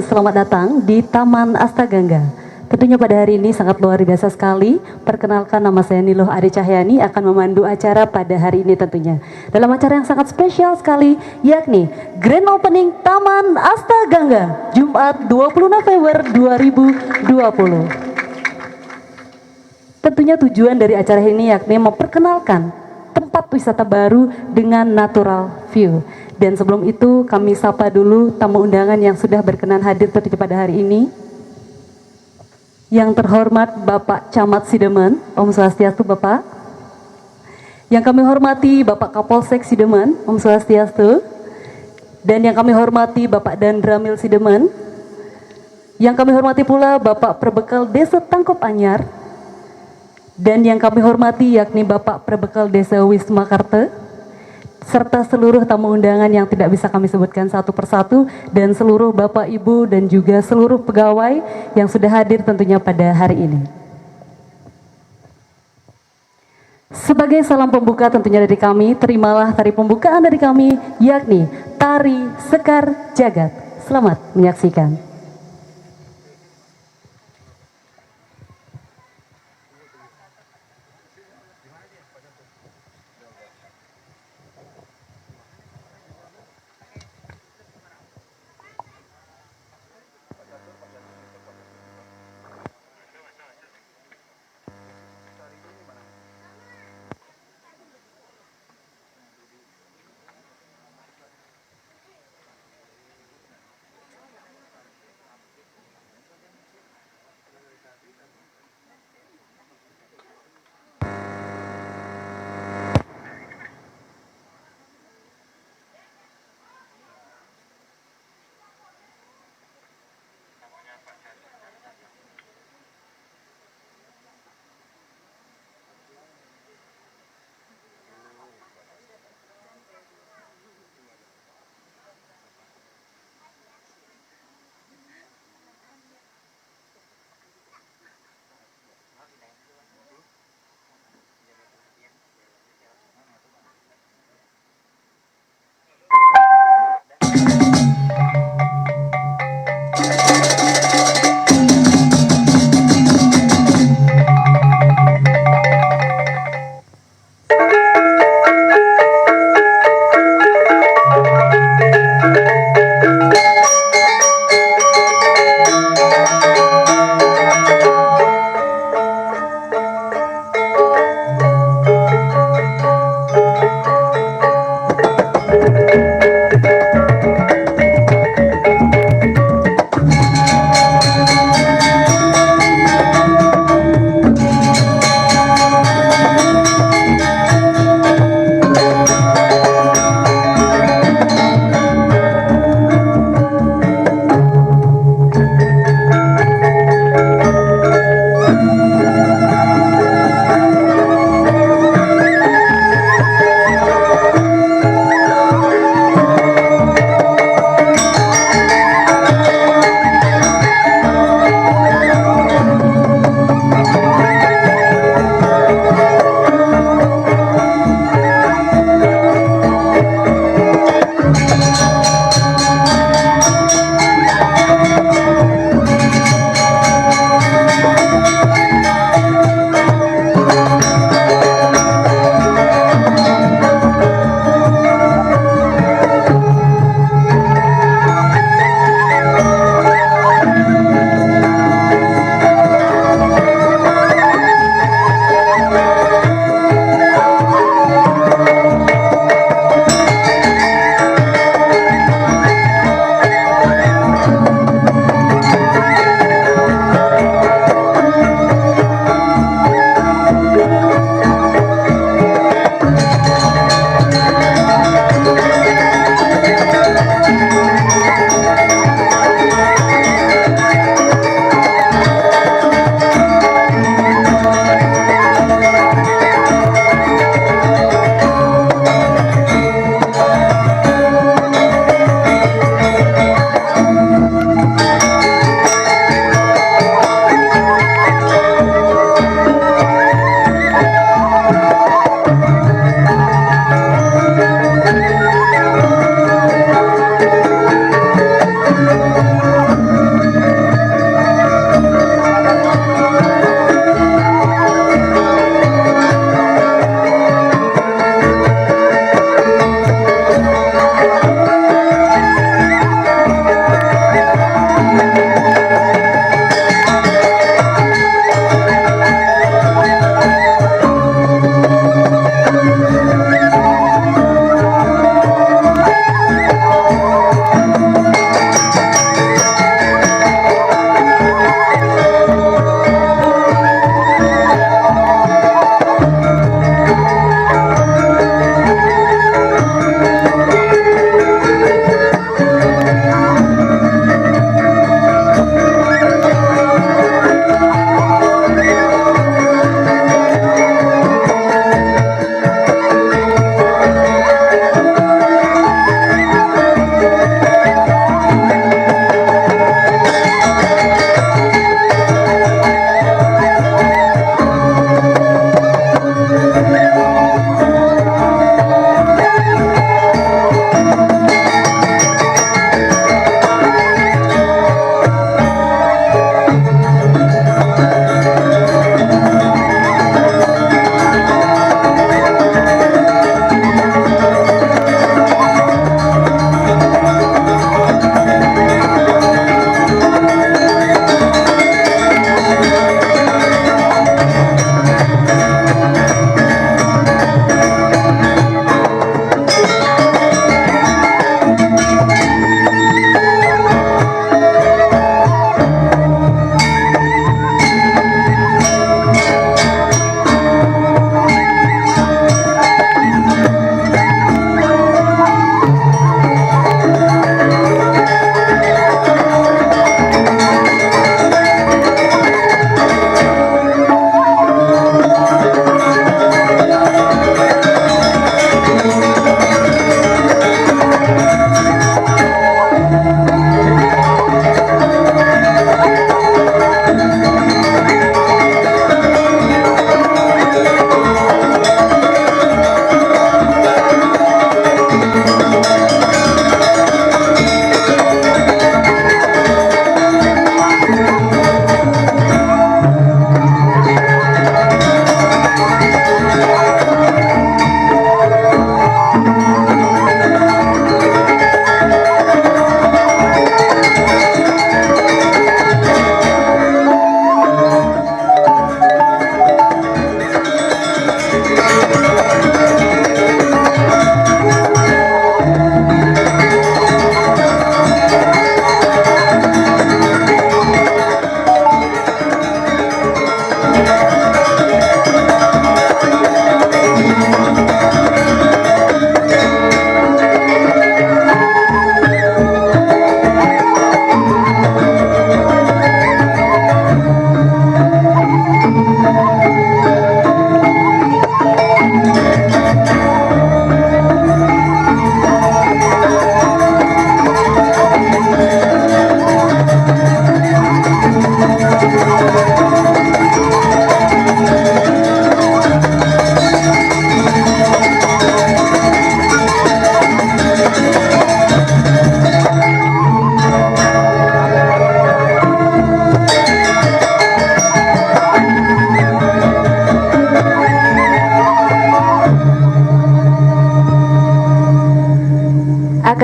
Selamat datang di Taman Astagangga. Tentunya pada hari ini sangat luar biasa sekali. Perkenalkan, nama saya Niluh Ari Cahyani akan memandu acara pada hari ini tentunya. Dalam acara yang sangat spesial sekali, yakni Grand Opening Taman Astagangga, Jumat 20 November 2020. Tentunya tujuan dari acara ini yakni memperkenalkan tempat wisata baru dengan natural view. Dan sebelum itu kami sapa dulu tamu undangan yang sudah berkenan hadir tentunya pada hari ini. Yang terhormat Bapak Camat Sidemen, Om Swastiastu Bapak. Yang kami hormati Bapak Kapolsek Sidemen, Om Swastiastu. Dan yang kami hormati Bapak Dandramil Sidemen. Yang kami hormati pula Bapak Perbekal Desa Tangkop Anyar. Dan yang kami hormati yakni Bapak Perbekal Desa Wisma Karte, serta seluruh tamu undangan yang tidak bisa kami sebutkan satu persatu, dan seluruh Bapak, Ibu, dan juga seluruh pegawai yang sudah hadir tentunya pada hari ini. Sebagai salam pembuka tentunya dari kami, terimalah tari pembukaan dari kami, yakni Tari Sekar Jagat. Selamat menyaksikan.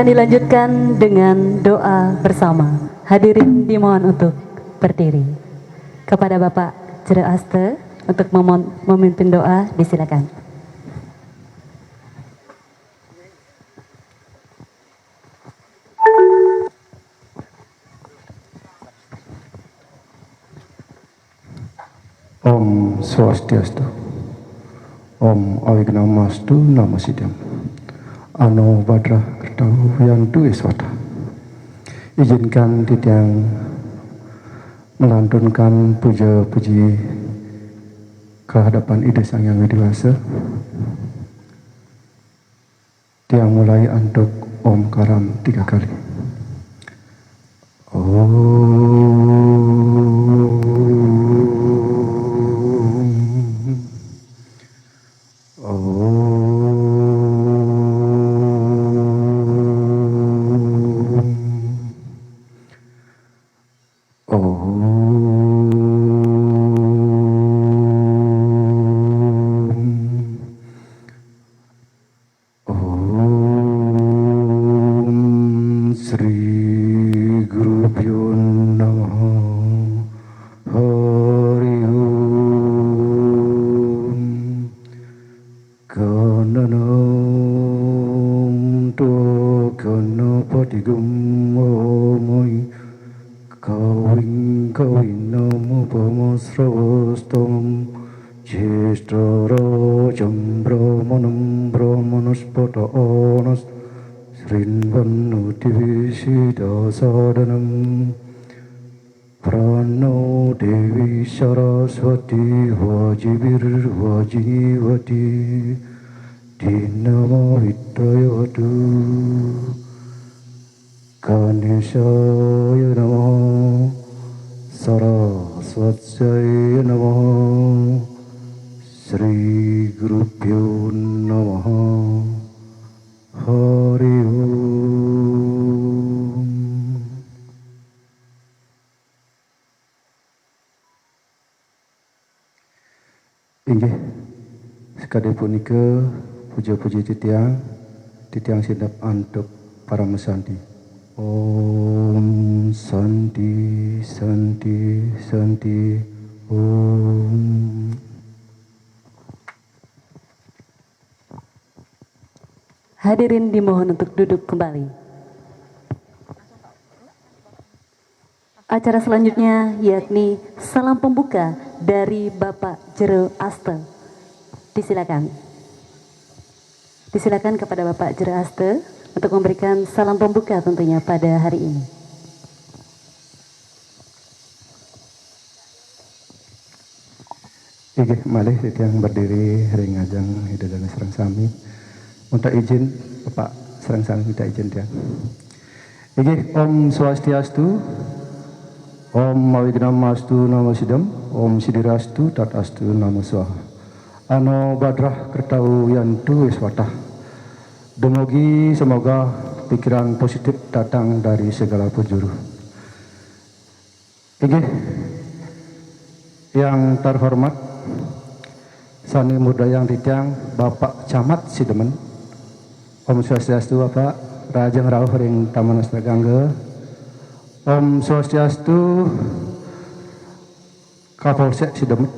akan dilanjutkan dengan doa bersama. Hadirin dimohon untuk berdiri. Kepada Bapak Jero Aste untuk memimpin doa, disilakan. Om Swastiastu. Om Awignamastu Namasidam. Ano Badra Kertau Yantu Iswata. Izinkan Titiang melantunkan puja-puji kehadapan Ide Sang Yang Widi Wasa. Tiang mulai antuk Om Karam 3 kali. Prano Dewi Saraswati Wajibir Wajiwati Dinamo Vidyayatu Ganesaya Namo Saraswatyaya Namo Sri Gurubhyo Namaha Hari Om. Inggih sekali punika puja-puji titiang sidap antuk para mesanti. Om Santi Santi Santi Om. Hadirin dimohon untuk duduk kembali. Acara selanjutnya yakni salam pembuka dari Bapak Jero Aste. Disilakan. Disilakan kepada Bapak Jero Aste untuk memberikan salam pembuka tentunya pada hari ini. Inggih malih titiang berdiri ring ngajeng hidalana sareng sami. Minta izin Bapak sareng sami minta izin tiang. Inggih Om Swastiastu. Om Awignamastu Namasidam. Om Sidirastu Tatastu Namo Swaha. Ano Badrah Kertau Yantu Iswatah. Demogi semoga pikiran positif datang dari segala penjuru. Inggih yang terhormat Sani Muda yang titiang Bapak Camat Sidemen. Om Swastiastu Bapak Rajeng Rauh ring Taman Astagangga. Om Swastiastu Kapolsek Sidemen.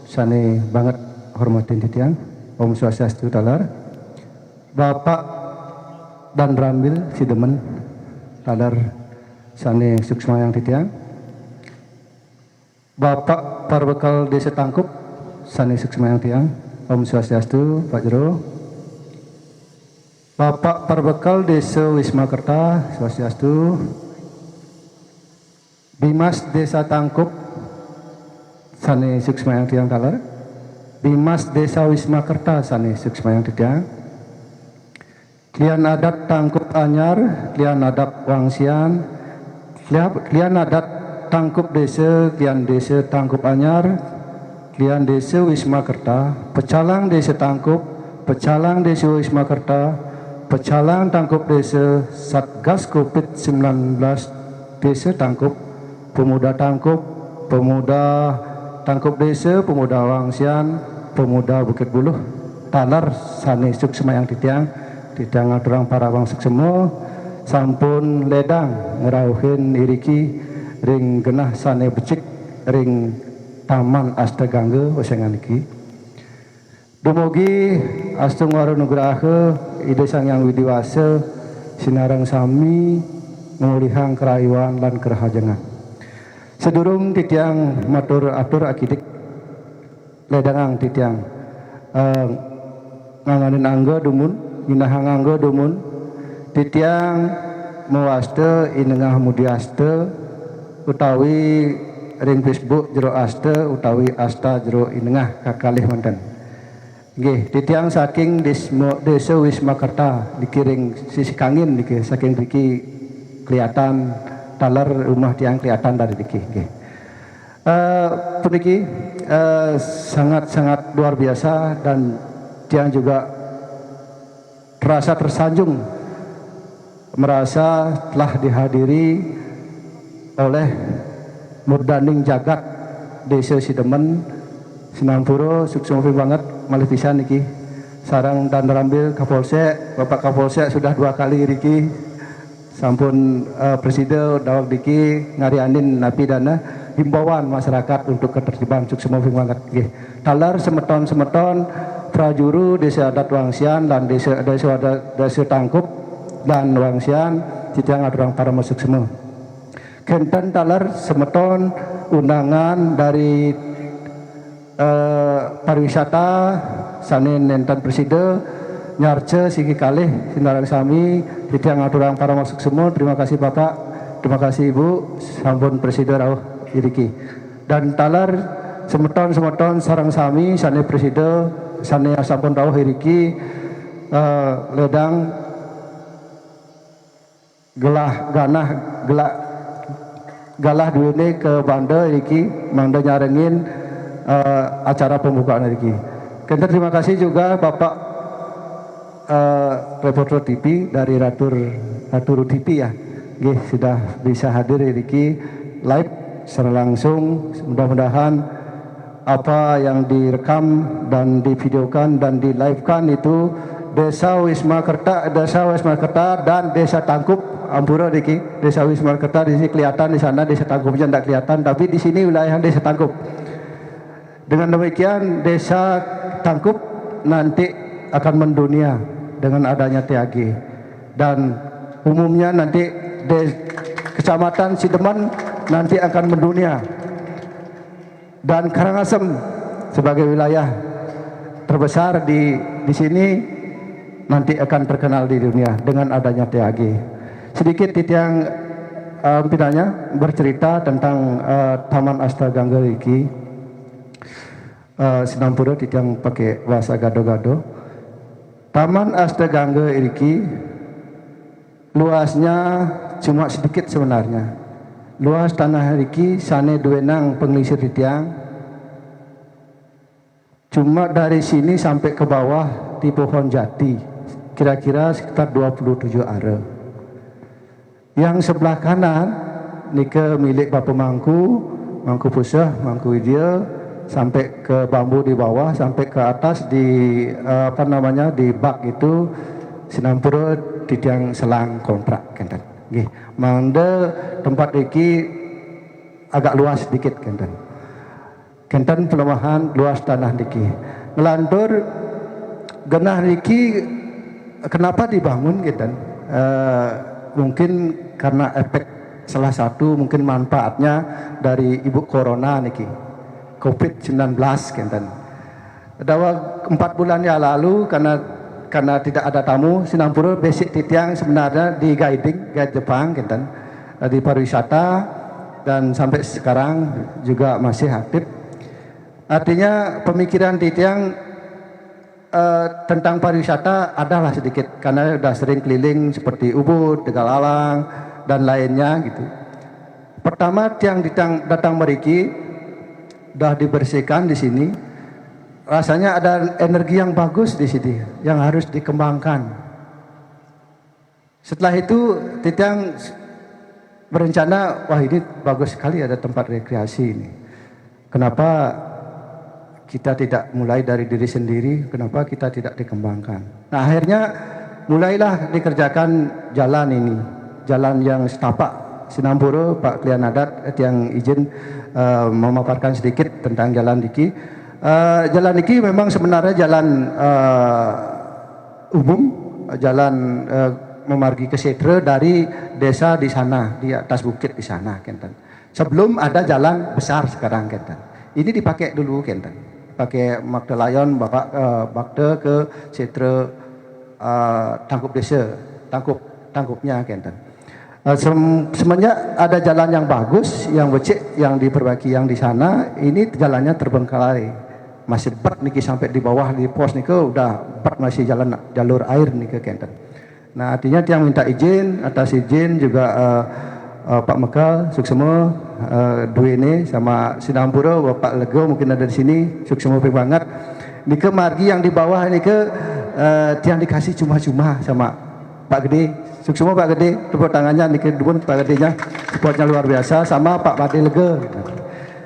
Sani banget hormatin titiang. Om Swastiastu Talar. Bapak dan Ramil Sidemen Talar sani suksma yang titiang. Bapak Parbekal Desa Tangkup sani suksma yang tiang. Om Swastiastu Pak Jero. Bapak Parbekal Desa Wisma Kerta Swastiastu. Bimas Desa Tangkup sani suksma yang tiang talar. Bimas Desa Wisma Kerta sani suksma yang tiang. Klian adat Tangkup Anyar, klian adat Wangsian, klian adat Tangkup Desa, klian Desa Tangkup Anyar, klian Desa Wisma Kerta, pecalang Desa Tangkup, pecalang Desa Wisma Kerta, pecalang Tangkup Desa, Satgas COVID-19 Desa Tangkup, pemuda Tangkup, pemuda Tangkup Desa, pemuda Wangsian, pemuda Bukit Buluh, talar sani suksma yang titiang. Tidak ngaturang para wangsek semua sampun ledang ngerauhin iriki ring genah sane becik ring Taman Astagangga Wesengan iki. Dumugi astung warunugraha Ide Sang Yang Widiwasa sinareng sami ngulihang kerayuan lan kerahajengan. Sedurung titiang matur atur akidik ledangang titiang nganganin angga dumun minahang angga dumun titiang mewaste inengah mudiaste utawi ring Facebook jero aste utawi asta jero inengah kakalih manten. Nggih, titiang saking Desa Wismakerta dikiring sisi kangin niki saking mriki kelihatan taler rumah tiang kelihatan dari niki nggih. Puniki sangat-sangat luar biasa dan tiang juga terasa tersanjung merasa telah dihadiri oleh Murdaning Jagat Desa Sidemen Sinampura suksung banget malih pisan niki sarang dan rambil Kapolsek Bapak Kapolsek sudah 2 kali riki sampun presiden dawag diki ngarianin napidana himbauan masyarakat untuk ketertiban suksung banget nggih talar semeton prajuru Desa Adat Wangsian dan Desa Tangkup dan Wangsian titiang aturang para masuk semua kenten talar semeton undangan dari pariwisata sanin nenten presiden nyarce siki kalih sinarang sami titiang aturang para masuk semua. Terima kasih Bapak, terima kasih Ibu sampun presiden rawuh iriki dan talar semeton sarang sami sane presiden sane sampun rawuh iriki ledang galah duwene ke Banda iki mangda nyarengin acara pembukaan iki. Kita terima kasih juga Bapak reporter TV dari Ratur TV ya. Nggih sudah bisa hadir iki live secara langsung. Mudah-mudahan apa yang direkam dan divideokan dan di live-kan itu Desa Wismakerta dan Desa Tangkup Ampura diki. Desa Wismakerta di sini kelihatan, di sana Desa Tangkupnya tidak kelihatan, tapi di sini wilayah Desa Tangkup. Dengan demikian Desa Tangkup nanti akan mendunia dengan adanya TAG dan umumnya nanti Kecamatan Sidemen nanti akan mendunia dan Karangasem sebagai wilayah terbesar di sini nanti akan terkenal di dunia dengan adanya TAG. Sedikit titiang pinanya bercerita tentang Taman Astagangga iki. Sinampura titiang pakai bahasa gado-gado. Taman Astagangga iki luasnya cuma sedikit sebenarnya. Luas tanah iki sane duwenang penglisir titiang. Cuma dari sini sampai ke bawah di pohon jati kira-kira sekitar 27 are. Yang sebelah kanan nike milik Bapak Mangku Pusah, Mangku Widya sampai ke bambu di bawah sampai ke atas di di bak itu Sinampura titiang selang kontrak kenten. Nggih, mangde tempat iki agak luas sedikit kenten. Kenten pelemahan luas tanah niki. Ngelantur genah niki kenapa dibangun kenten? Mungkin karena efek salah satu mungkin manfaatnya dari Ibu Corona niki. COVID-19 kenten. Dawa 4 bulan yang lalu karena tidak ada tamu Sinampura basic titiang sebenarnya di guide Jepang kenten di pariwisata dan sampai sekarang juga masih aktif. Artinya pemikiran titiang tentang pariwisata adalah sedikit karena sudah sering keliling seperti Ubud, Tegalalang dan lainnya gitu. Pertama tiang datang meriki sudah dibersihkan di sini. Rasanya ada energi yang bagus di sini yang harus dikembangkan. Setelah itu titiang berencana, wah ini bagus sekali ada tempat rekreasi ini. Kenapa kita tidak mulai dari diri sendiri? Kenapa kita tidak dikembangkan? Nah akhirnya mulailah dikerjakan jalan ini. jalan yang setapak Sinamburu, Pak Klian Adat yang izin memaparkan sedikit tentang jalan niki. Jalan niki memang sebenarnya jalan umum, jalan memargi ke Setre dari desa di sana, di atas bukit di sana, Kenten. Sebelum ada jalan besar sekarang, Kenten. Ini dipakai dulu, Kenten. Pakai Magda Layon, Bapak Bagde ke Setre Tangkup Desa, tangkupnya, Kenten. Semenjak ada jalan yang bagus, yang becek, yang diperbaiki yang di sana, ini jalannya terbengkalai. Masih bet niki sampai di bawah di pos niki udah bet masih jalan jalur air niki, Kenten. Nah, artinya tiang minta izin, atas izin juga Pak Mekal, Suksemo, Dwi ini sama Sinambura, Bapak Lego mungkin ada di sini, Suksemo banget. Niki margi yang di bawah niki tiang dikasih cuma-cuma sama Pak Gede. Suksemo Pak Gede, tepuk tangannya niki dukun Pak Gedenya, supportnya luar biasa, sama Pak Bade Lege.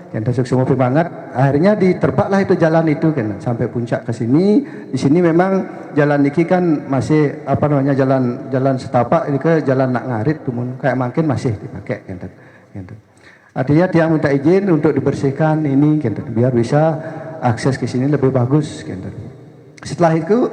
Kita suksemo banget. Akhirnya diterbaklah itu jalan itu kan sampai puncak ke sini. Di sini memang jalan niki kan masih apa namanya jalan setapak ini ke jalan nak ngarit tumun kayak makin masih dipakai kan. Artinya dia minta izin untuk dibersihkan ini kan biar bisa akses ke sini lebih bagus kan. Setelah itu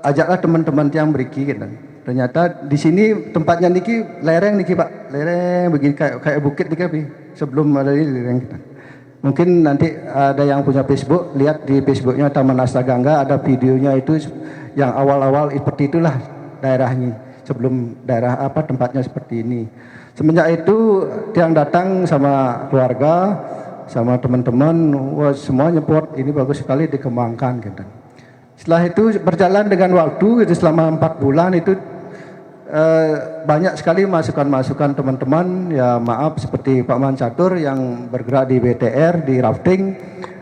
ajaklah teman-teman yang beriki kan. Ternyata di sini tempatnya niki lereng niki Pak, lereng begini kayak bukit niki sebelum ada di lereng kita. Mungkin nanti ada yang punya Facebook, lihat di Facebooknya Taman Astagangga ada videonya itu yang awal-awal seperti itulah daerahnya sebelum daerah apa tempatnya seperti ini. Semenjak itu yang datang sama keluarga, sama teman-teman, wah semua nyeport ini bagus sekali dikembangkan gitu. Setelah itu berjalan dengan waktu gitu selama 4 bulan itu banyak sekali masukan-masukan teman-teman ya maaf seperti Pak Mancatur yang bergerak di BTR di rafting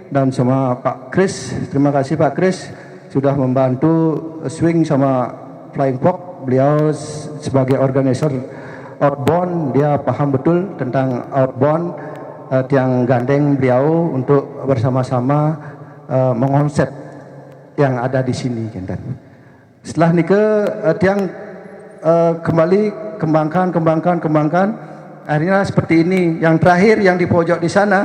dan sama Pak Kris, terima kasih Pak Kris sudah membantu swing sama Flying Fox. Beliau sebagai organizer outbound dia paham betul tentang outbound yang gandeng beliau untuk bersama-sama mengonsep yang ada di sini. Setelah nike tiang kembali kembangkan akhirnya seperti ini. Yang terakhir yang di pojok di sana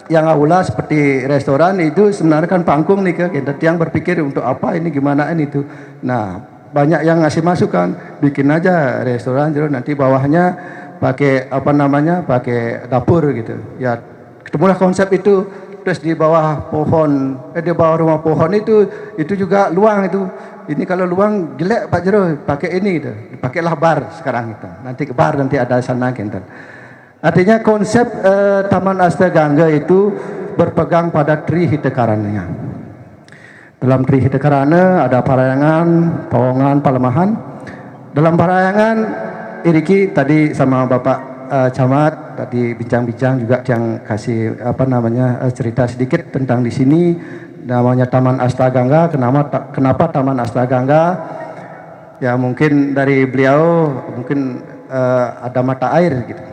yang aula seperti restoran itu sebenarnya kan panggung nih kita yang berpikir untuk apa ini gimana itu. Nah banyak yang ngasih masukan bikin aja restoran jadi nanti bawahnya pakai apa namanya pakai dapur gitu ya, ketemulah konsep itu. Terus di bawah pohon di bawah rumah pohon itu juga luang itu. Ini kalau luang jelek Pak Jero pakai ini itu, pakailah bar sekarang itu. Nanti ke bar nanti ada sana gitu. Artinya konsep Taman Astagangga itu berpegang pada Trihitekarana. Dalam Trihitekarana ada parayangan, pawongan, palemahan. Dalam parayangan iriki tadi sama Bapak Camat tadi bincang-bincang juga yang kasih apa namanya cerita sedikit tentang di sini. Namanya Taman Astagangga. Kenapa Taman Astagangga? Ya mungkin dari beliau mungkin ada mata air gitu.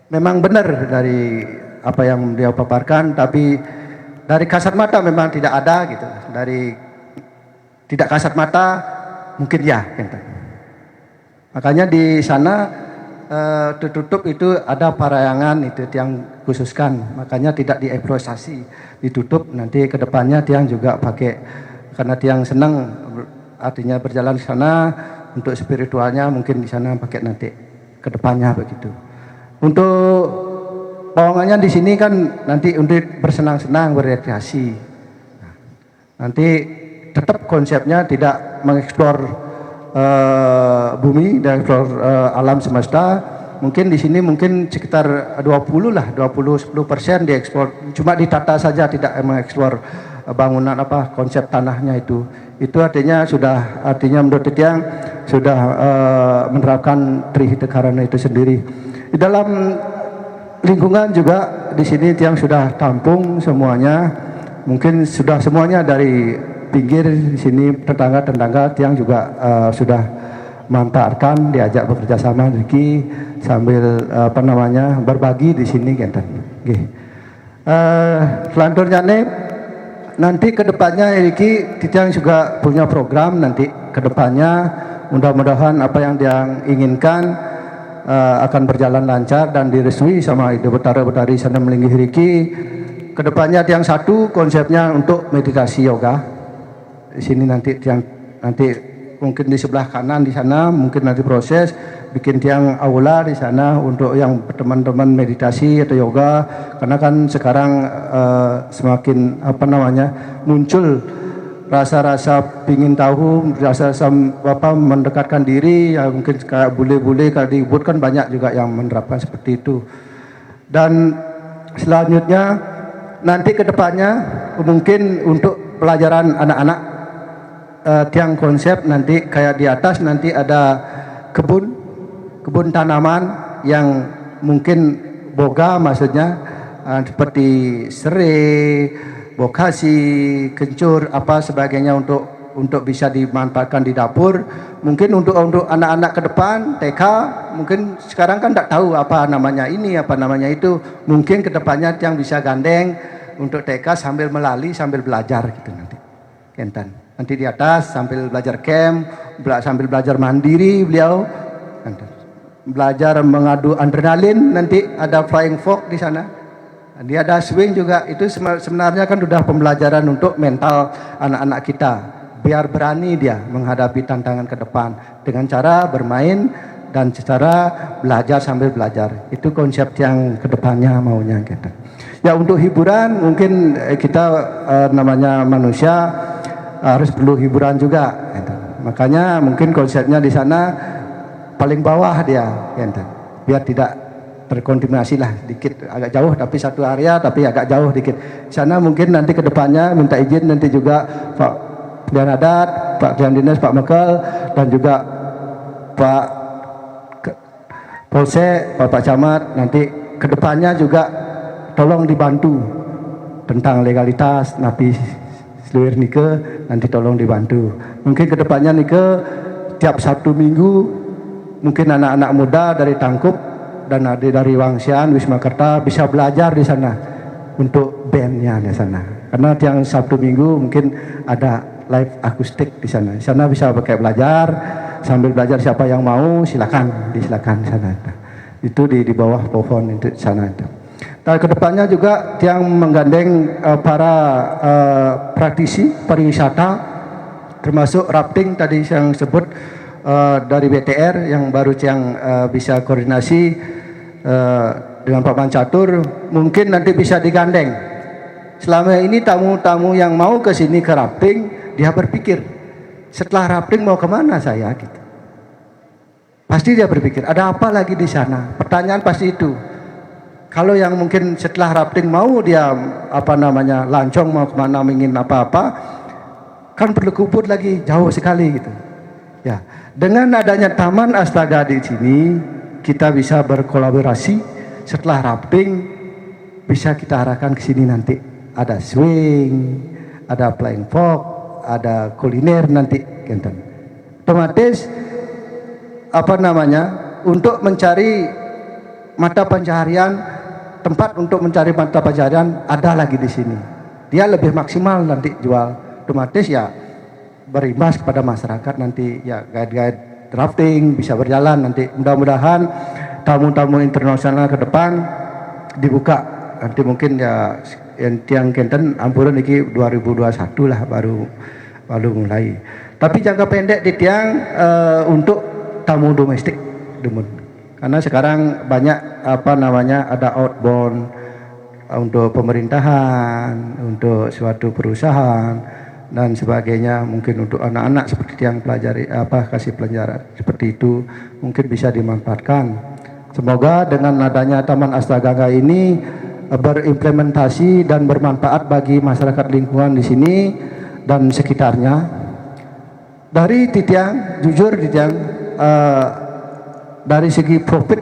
Memang benar dari apa yang beliau paparkan, tapi dari kasat mata memang tidak ada gitu. Dari tidak kasat mata mungkin ya. Gitu. Makanya di sana tertutup itu ada parayangan itu yang khususkan, makanya tidak dieksploitasi, ditutup. Nanti kedepannya tiang juga pakai karena tiang senang artinya berjalan ke sana untuk spiritualnya mungkin di sana pakai nanti kedepannya begitu. Untuk pawongannya di sini kan nanti untuk bersenang-senang berrekreasi. Nanti tetap konsepnya tidak mengeksplor bumi dan alam semesta. Mungkin di sini mungkin sekitar 10% diekspor, cuma ditata saja tidak mengeksplor bangunan apa konsep tanahnya itu artinya menurut tiang sudah menerapkan Trihitekarana itu sendiri. Di dalam lingkungan juga di sini tiang sudah tampung semuanya, mungkin sudah semuanya dari pinggir di sini tetangga tiang juga sudah manfaatkan, diajak bekerja sama Riki sambil apa namanya berbagi di sini gitu. Selanjutnya nih nanti kedepannya Riki tiang juga punya program nanti kedepannya mudah-mudahan apa yang dia inginkan akan berjalan lancar dan direstui sama Ide Betara-Betari sana Melinggih-Riki. Kedepannya yang satu konsepnya untuk meditasi yoga. Di sini nanti mungkin di sebelah kanan di sana mungkin nanti proses bikin tiang aula di sana untuk yang teman-teman meditasi atau yoga, karena kan sekarang semakin muncul rasa-rasa pingin tahu, rasa-rasa mendekatkan diri, ya mungkin kayak bule-bule kalau di Ubud kan banyak juga yang menerapkan seperti itu. Dan selanjutnya nanti kedepannya mungkin untuk pelajaran anak-anak tiang konsep nanti kayak di atas nanti ada kebun tanaman yang mungkin boga, maksudnya seperti serai, bokasi, kencur apa sebagainya untuk bisa dimanfaatkan di dapur. Mungkin untuk anak-anak ke depan TK mungkin sekarang kan tidak tahu apa namanya ini apa namanya itu, mungkin kedepannya yang bisa gandeng untuk TK sambil melali sambil belajar gitu nanti Kentan. Nanti di atas sambil belajar camp, sambil belajar mandiri beliau, belajar mengadu adrenalin, nanti ada flying fox di sana. Dia ada swing juga, itu sebenarnya kan sudah pembelajaran untuk mental anak-anak kita, biar berani dia menghadapi tantangan ke depan dengan cara bermain dan secara belajar sambil belajar. Itu konsep yang kedepannya maunya kita. Ya untuk hiburan mungkin kita namanya manusia harus perlu hiburan juga, gitu. Makanya mungkin konsepnya di sana paling bawah dia, gitu. Biar tidak terkontaminasi lah dikit, agak jauh tapi satu area tapi agak jauh dikit. Sana mungkin nanti kedepannya minta izin nanti juga Pak Pilihan Adat, Pak Pilihan Dinas, Pak Mekel dan juga Pak Polsek, Pak Camat, nanti kedepannya juga tolong dibantu tentang legalitas napi seluruh nike, nanti tolong dibantu. Mungkin kedepannya nike tiap Sabtu Minggu mungkin anak-anak muda dari Tangkup dan dari Wangsian, Wisma Kerta bisa belajar di sana untuk bandnya di sana. Karena tiang Sabtu Minggu mungkin ada live akustik di sana. Di sana bisa pakai belajar sambil belajar, siapa yang mau silakan disilakan sana. Itu di bawah pohon itu sana itu. Nah, kedepannya juga yang menggandeng para praktisi pariwisata, termasuk rafting tadi yang sebut dari BTR yang baru yang bisa koordinasi dengan Pak Mancatur, mungkin nanti bisa digandeng. Selama ini tamu-tamu yang mau ke sini ke rafting, dia berpikir setelah rafting mau kemana saya gitu. Pasti dia berpikir ada apa lagi di sana. Pertanyaan pasti itu. Kalau yang mungkin setelah rafting mau dia lancong mau kemana, ingin apa-apa, kan perlu kubur lagi jauh sekali gitu. Ya, dengan adanya Taman Astaga di sini kita bisa berkolaborasi. Setelah rafting bisa kita arahkan ke sini nanti ada swing, ada flying fox, ada kuliner nanti, Kenten. Otomatis untuk mencari mata pencaharian. Tempat untuk mencari mata pencaharian ada lagi di sini. Dia lebih maksimal nanti jual. Otomatis ya berimbas kepada masyarakat nanti ya guide-guide drafting bisa berjalan nanti. Mudah-mudahan tamu-tamu internasional ke depan dibuka. Nanti mungkin ya yang tiang Kenten ampuran ini 2021 lah baru mulai. Tapi jangka pendek di tiang untuk tamu domestik demun. Karena sekarang banyak ada outbound untuk pemerintahan, untuk suatu perusahaan dan sebagainya, mungkin untuk anak-anak seperti yang pelajari kasih pelajaran seperti itu mungkin bisa dimanfaatkan. Semoga dengan adanya Taman Astaga ini berimplementasi dan bermanfaat bagi masyarakat lingkungan di sini dan sekitarnya. Dari Titiang, jujur Titiang, dari segi profit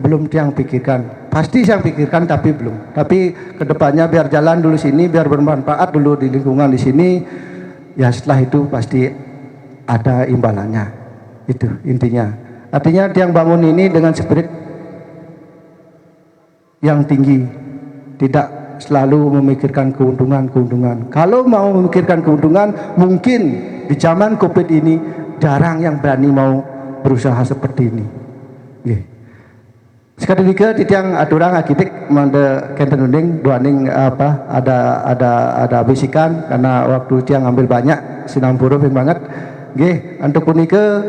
belum yang pikirkan, pasti yang pikirkan tapi belum. Tapi kedepannya biar jalan dulu sini, biar bermanfaat dulu di lingkungan di sini. Ya setelah itu pasti ada imbalannya. Itu intinya. Artinya yang bangun ini dengan spirit yang tinggi, tidak selalu memikirkan keuntungan. Kalau mau memikirkan keuntungan, mungkin di zaman COVID ini jarang yang berani mau berusaha seperti ini. Nggih. Sekali tiga titiang aturang arsitek mande kenten unding duaning ada bisikan karena waktu tiang ambil banyak sinampura ping banget. Nggih, antuk punika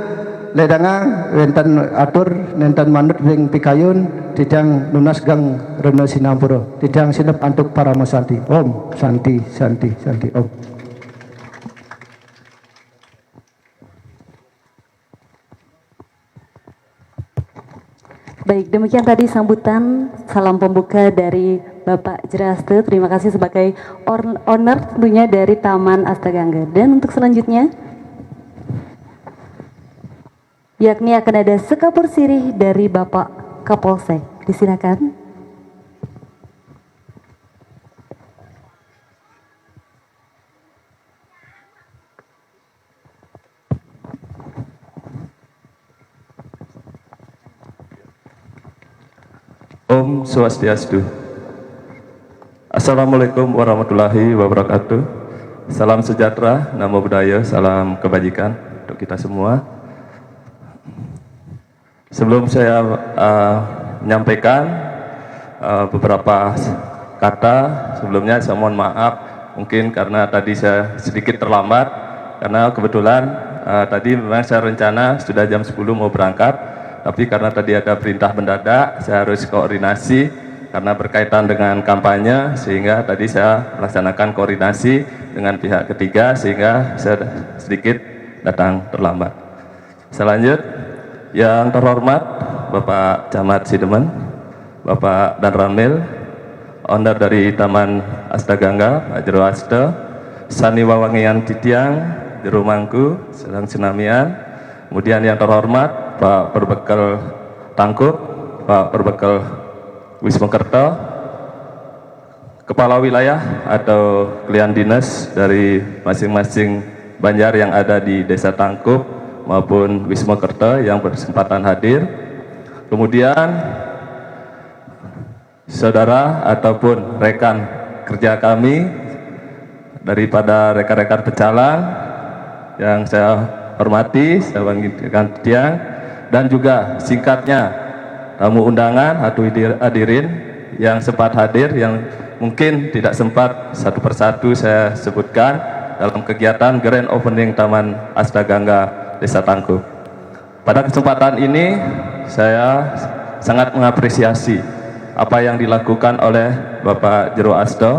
ledangang wenten atur nenten manut ping pikayun titiang nunas gang rena sinampura. Titiang sinep antuk para masanti. Om santi santi santi om. Baik, demikian tadi sambutan salam pembuka dari Bapak Jeraste. Terima kasih sebagai owner tentunya dari Taman Astagangga. Dan untuk selanjutnya, yakni akan ada sekapur sirih dari Bapak Kapolsek. Disilakan. Om Swastiastu. Assalamualaikum warahmatullahi wabarakatuh. Salam sejahtera, namo buddhaya, salam kebajikan untuk kita semua. Sebelum saya menyampaikan beberapa kata, sebelumnya saya mohon maaf mungkin karena tadi saya sedikit terlambat karena kebetulan tadi memang saya rencana sudah jam 10 mau berangkat. Tapi karena tadi ada perintah mendadak, saya harus koordinasi karena berkaitan dengan kampanye, sehingga tadi saya melaksanakan koordinasi dengan pihak ketiga, sehingga saya sedikit datang terlambat. Selanjut, yang terhormat Bapak Camat Sidemen, Bapak Dan Ramil, owner dari Taman Astagangga, Pak Jero Aste, Sani Wawangian Titiang, Jero Mangku, Sedang Senamian, kemudian yang terhormat Pak Perbekal Tangkup, Pak Perbekal Wisma Kerto, Kepala Wilayah atau Klien Dinas dari masing-masing Banjar yang ada di Desa Tangkup maupun Wisma Kerto yang berkesempatan hadir. Kemudian saudara ataupun rekan kerja kami daripada rekan-rekan pecalang yang saya hormati, saya bangkitkan tiang, dan juga singkatnya tamu undangan atau hadirin yang sempat hadir, yang mungkin tidak sempat satu persatu saya sebutkan dalam kegiatan Grand Opening Taman Astagangga Desa Tangkup. Pada kesempatan ini saya sangat mengapresiasi apa yang dilakukan oleh Bapak Jero Aste,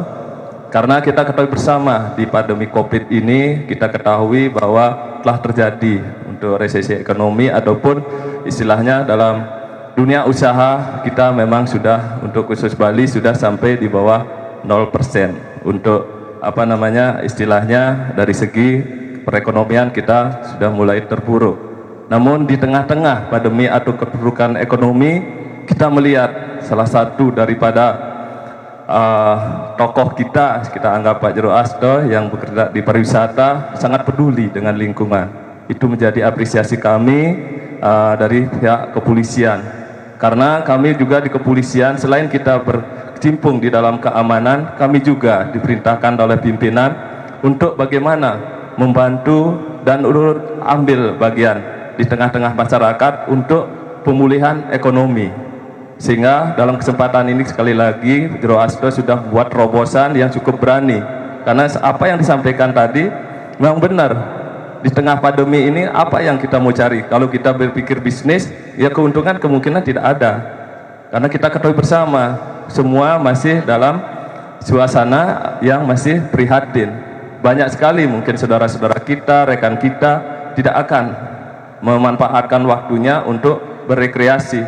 karena kita ketahui bersama di pandemi COVID ini, kita ketahui bahwa telah terjadi untuk resesi ekonomi ataupun istilahnya dalam dunia usaha kita memang sudah untuk khusus Bali sudah sampai di bawah 0% untuk apa namanya istilahnya dari segi perekonomian kita sudah mulai terpuruk. Namun di tengah-tengah pandemi atau keterpurukan ekonomi kita melihat salah satu daripada tokoh kita anggap Pak Jero Aste yang bekerja di pariwisata sangat peduli dengan lingkungan. Itu menjadi apresiasi kami dari pihak kepolisian, karena kami juga di kepolisian selain kita berkecimpung di dalam keamanan, kami juga diperintahkan oleh pimpinan untuk bagaimana membantu dan ambil bagian di tengah-tengah masyarakat untuk pemulihan ekonomi. Sehingga dalam kesempatan ini sekali lagi Jero Aste sudah buat terobosan yang cukup berani, karena apa yang disampaikan tadi memang benar. Di tengah pandemi ini apa yang kita mau cari? Kalau kita berpikir bisnis, ya keuntungan kemungkinan tidak ada, karena kita ketahui bersama semua masih dalam suasana yang masih prihatin. Banyak sekali mungkin saudara-saudara kita, rekan kita tidak akan memanfaatkan waktunya untuk berekreasi.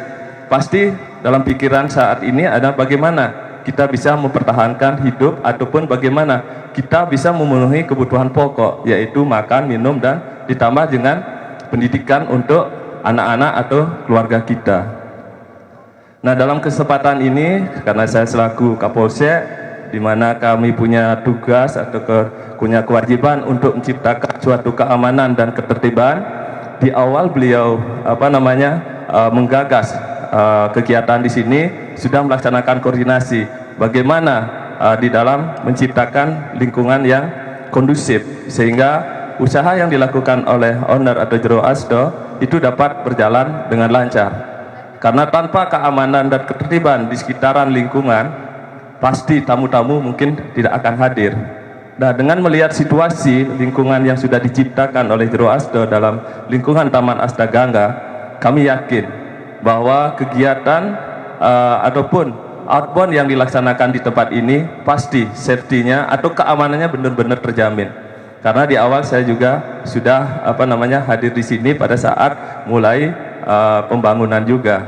Pasti dalam pikiran saat ini ada bagaimana kita bisa mempertahankan hidup ataupun bagaimana kita bisa memenuhi kebutuhan pokok, yaitu makan, minum, dan ditambah dengan pendidikan untuk anak-anak atau keluarga kita. Nah, dalam kesempatan ini karena saya selaku Kapolsek, di mana kami punya tugas atau punya kewajiban untuk menciptakan suatu keamanan dan ketertiban, di awal beliau menggagas kegiatan di sini sudah melaksanakan koordinasi bagaimana di dalam menciptakan lingkungan yang kondusif, sehingga usaha yang dilakukan oleh owner atau jero asdo itu dapat berjalan dengan lancar. Karena tanpa keamanan dan ketertiban di sekitaran lingkungan, pasti tamu-tamu mungkin tidak akan hadir. Nah, dengan melihat situasi lingkungan yang sudah diciptakan oleh jero asdo dalam lingkungan Taman Astagangga, kami yakin bahwa kegiatan ataupun outbound yang dilaksanakan di tempat ini pasti safety-nya atau keamanannya benar-benar terjamin. Karena di awal saya juga sudah hadir di sini pada saat mulai pembangunan juga.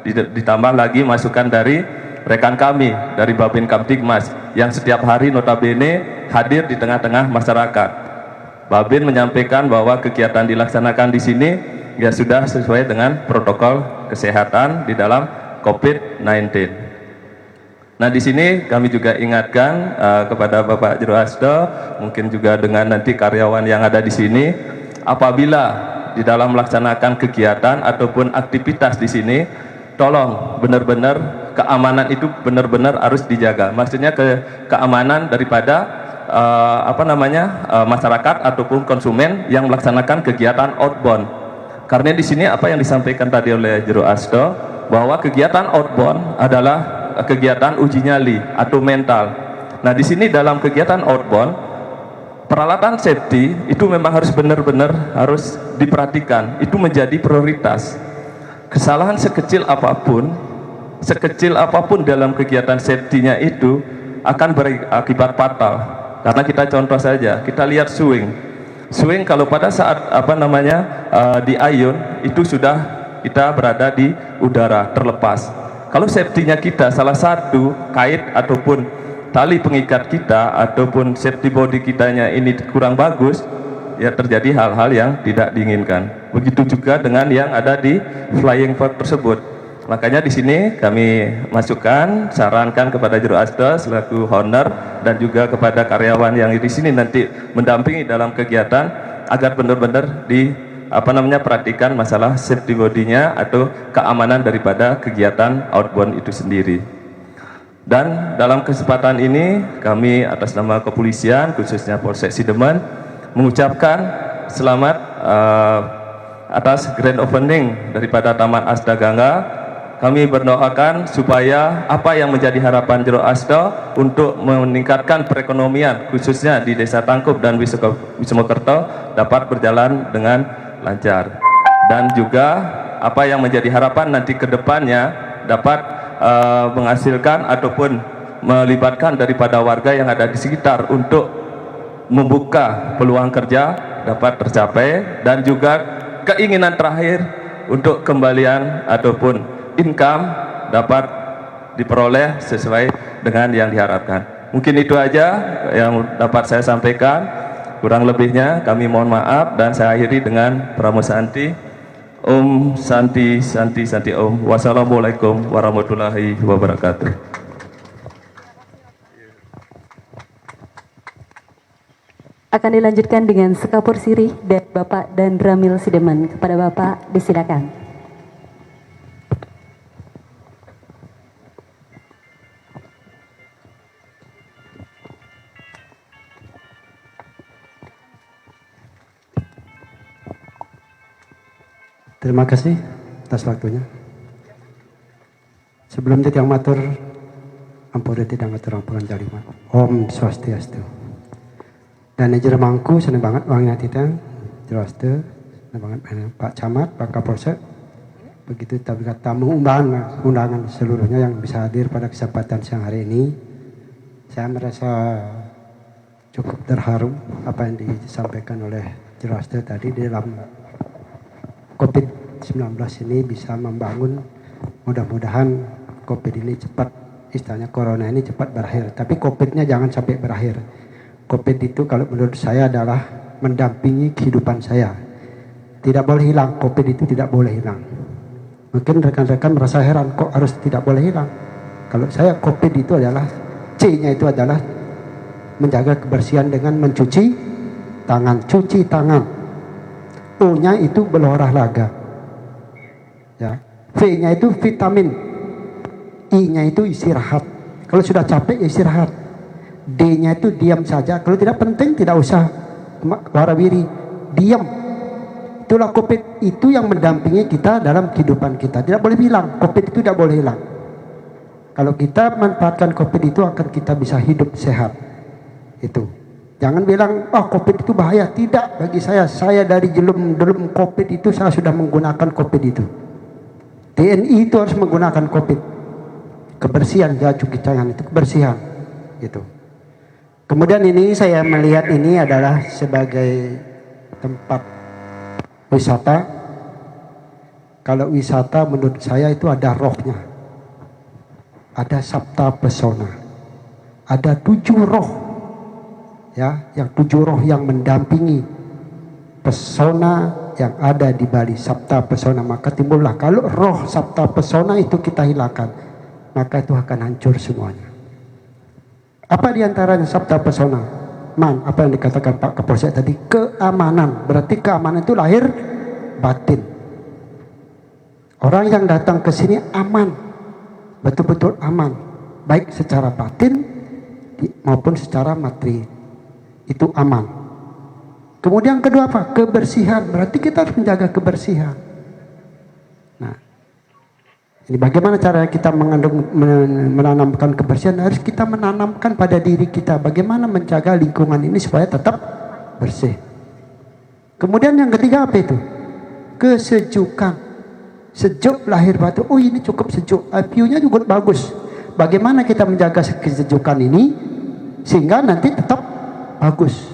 Ditambah lagi masukan dari rekan kami dari Babin Kamtibmas yang setiap hari notabene hadir di tengah-tengah masyarakat. Babin menyampaikan bahwa kegiatan dilaksanakan di sini ya sudah sesuai dengan protokol kesehatan di dalam COVID-19. Nah, di sini kami juga ingatkan kepada Bapak Jero Asdo, mungkin juga dengan nanti karyawan yang ada di sini, apabila di dalam melaksanakan kegiatan ataupun aktivitas di sini, tolong benar-benar keamanan itu benar-benar harus dijaga. Maksudnya keamanan daripada masyarakat ataupun konsumen yang melaksanakan kegiatan outbound. Karena di sini apa yang disampaikan tadi oleh Jero Asdo, bahwa kegiatan outbound adalah kegiatan uji nyali atau mental. Nah, di sini dalam kegiatan outbound, peralatan safety itu memang harus benar-benar harus diperhatikan. Itu menjadi prioritas. Kesalahan sekecil apapun dalam kegiatan safety-nya itu akan berakibat fatal. Karena kita contoh saja, kita lihat swing kalau pada saat di ayun itu sudah kita berada di udara terlepas. Kalau safety-nya kita salah satu kait ataupun tali pengikat kita ataupun safety body kitanya ini kurang bagus, ya terjadi hal-hal yang tidak diinginkan. Begitu juga dengan yang ada di flying fox tersebut. Makanya di sini kami sarankan kepada Jero Asdo selaku owner dan juga kepada karyawan yang di sini nanti mendampingi dalam kegiatan agar benar-benar perhatikan masalah safety body-nya atau keamanan daripada kegiatan outbound itu sendiri. Dan dalam kesempatan ini kami atas nama kepolisian khususnya Polsek Sidemen mengucapkan selamat atas grand opening daripada Taman Astagangga. Kami berdoakan supaya apa yang menjadi harapan Jero Asdo untuk meningkatkan perekonomian khususnya di Desa Tangkup dan Wismokerto dapat berjalan dengan lancar, dan juga apa yang menjadi harapan nanti ke depannya dapat menghasilkan ataupun melibatkan daripada warga yang ada di sekitar untuk membuka peluang kerja dapat tercapai, dan juga keinginan terakhir untuk kembalian ataupun income dapat diperoleh sesuai dengan yang diharapkan. Mungkin itu aja yang dapat saya sampaikan. Kurang lebihnya kami mohon maaf, dan saya akhiri dengan pramusanti. Om Santi Santi Santi Om. Wassalamualaikum warahmatullahi wabarakatuh. Akan dilanjutkan dengan sekapur sirih dari Bapak dan Ramil Sidemen. Kepada Bapak disilakan. Terima kasih atas waktunya. Sebelum itu yang matur, ampun tidak ngatur ampunan jalima. Om Swastiastu. Dan jero mangku senang banget wangnya titang, Jero Asdo, senang banget Pak Camat, Pak Kapolsek. Begitu tamu undangan seluruhnya yang bisa hadir pada kesempatan siang hari ini. Saya merasa cukup terharu apa yang disampaikan oleh Jero Asdo tadi di dalam COVID-19 ini bisa membangun, mudah-mudahan COVID ini cepat, istilahnya corona ini cepat berakhir. Tapi COVID-nya jangan sampai berakhir. COVID itu kalau menurut saya adalah mendampingi kehidupan saya. Tidak boleh hilang, COVID itu tidak boleh hilang. Mungkin rekan-rekan merasa heran, kok harus tidak boleh hilang? Kalau saya COVID itu adalah, C-nya itu adalah menjaga kebersihan dengan mencuci tangan. O-nya itu berolahraga, ya. V-nya itu vitamin, I-nya itu istirahat. Kalau sudah capek ya istirahat. D-nya itu diam saja. Kalau tidak penting tidak usah warawiri, diam. Itulah COVID itu yang mendampingi kita dalam kehidupan kita. Tidak boleh hilang, COVID itu tidak boleh hilang. Kalau kita manfaatkan COVID itu akan kita bisa hidup sehat. Itu. Jangan bilang, oh COVID itu bahaya. Tidak, bagi saya dari belum COVID itu saya sudah menggunakan COVID itu. TNI itu harus menggunakan COVID. Kebersihan, ya cuci tangan itu kebersihan. Gitu. Kemudian ini saya melihat ini adalah sebagai tempat wisata. Kalau wisata menurut saya itu ada rohnya. Ada sabta pesona. Ada 7 roh. Ya, yang 7 roh yang mendampingi pesona yang ada di Bali, sabta pesona. Maka timbullah kalau roh sabta pesona itu kita hilangkan, maka itu akan hancur semuanya. Apa diantaranya sabta pesona? Apa yang dikatakan Pak Kapolsek tadi? Keamanan. Berarti keamanan itu lahir batin. Orang yang datang ke sini aman, betul-betul aman, baik secara batin maupun secara materi. Itu aman. Kemudian kedua apa? Kebersihan. Berarti kita harus menjaga kebersihan. Nah, ini bagaimana cara kita menanamkan kebersihan? Harus kita menanamkan pada diri kita. Bagaimana menjaga lingkungan ini supaya tetap bersih. Kemudian yang ketiga apa itu? Kesejukan. Sejuk lahir batu. Oh ini cukup sejuk. View-nya juga bagus. Bagaimana kita menjaga kesejukan ini sehingga nanti tetap bagus.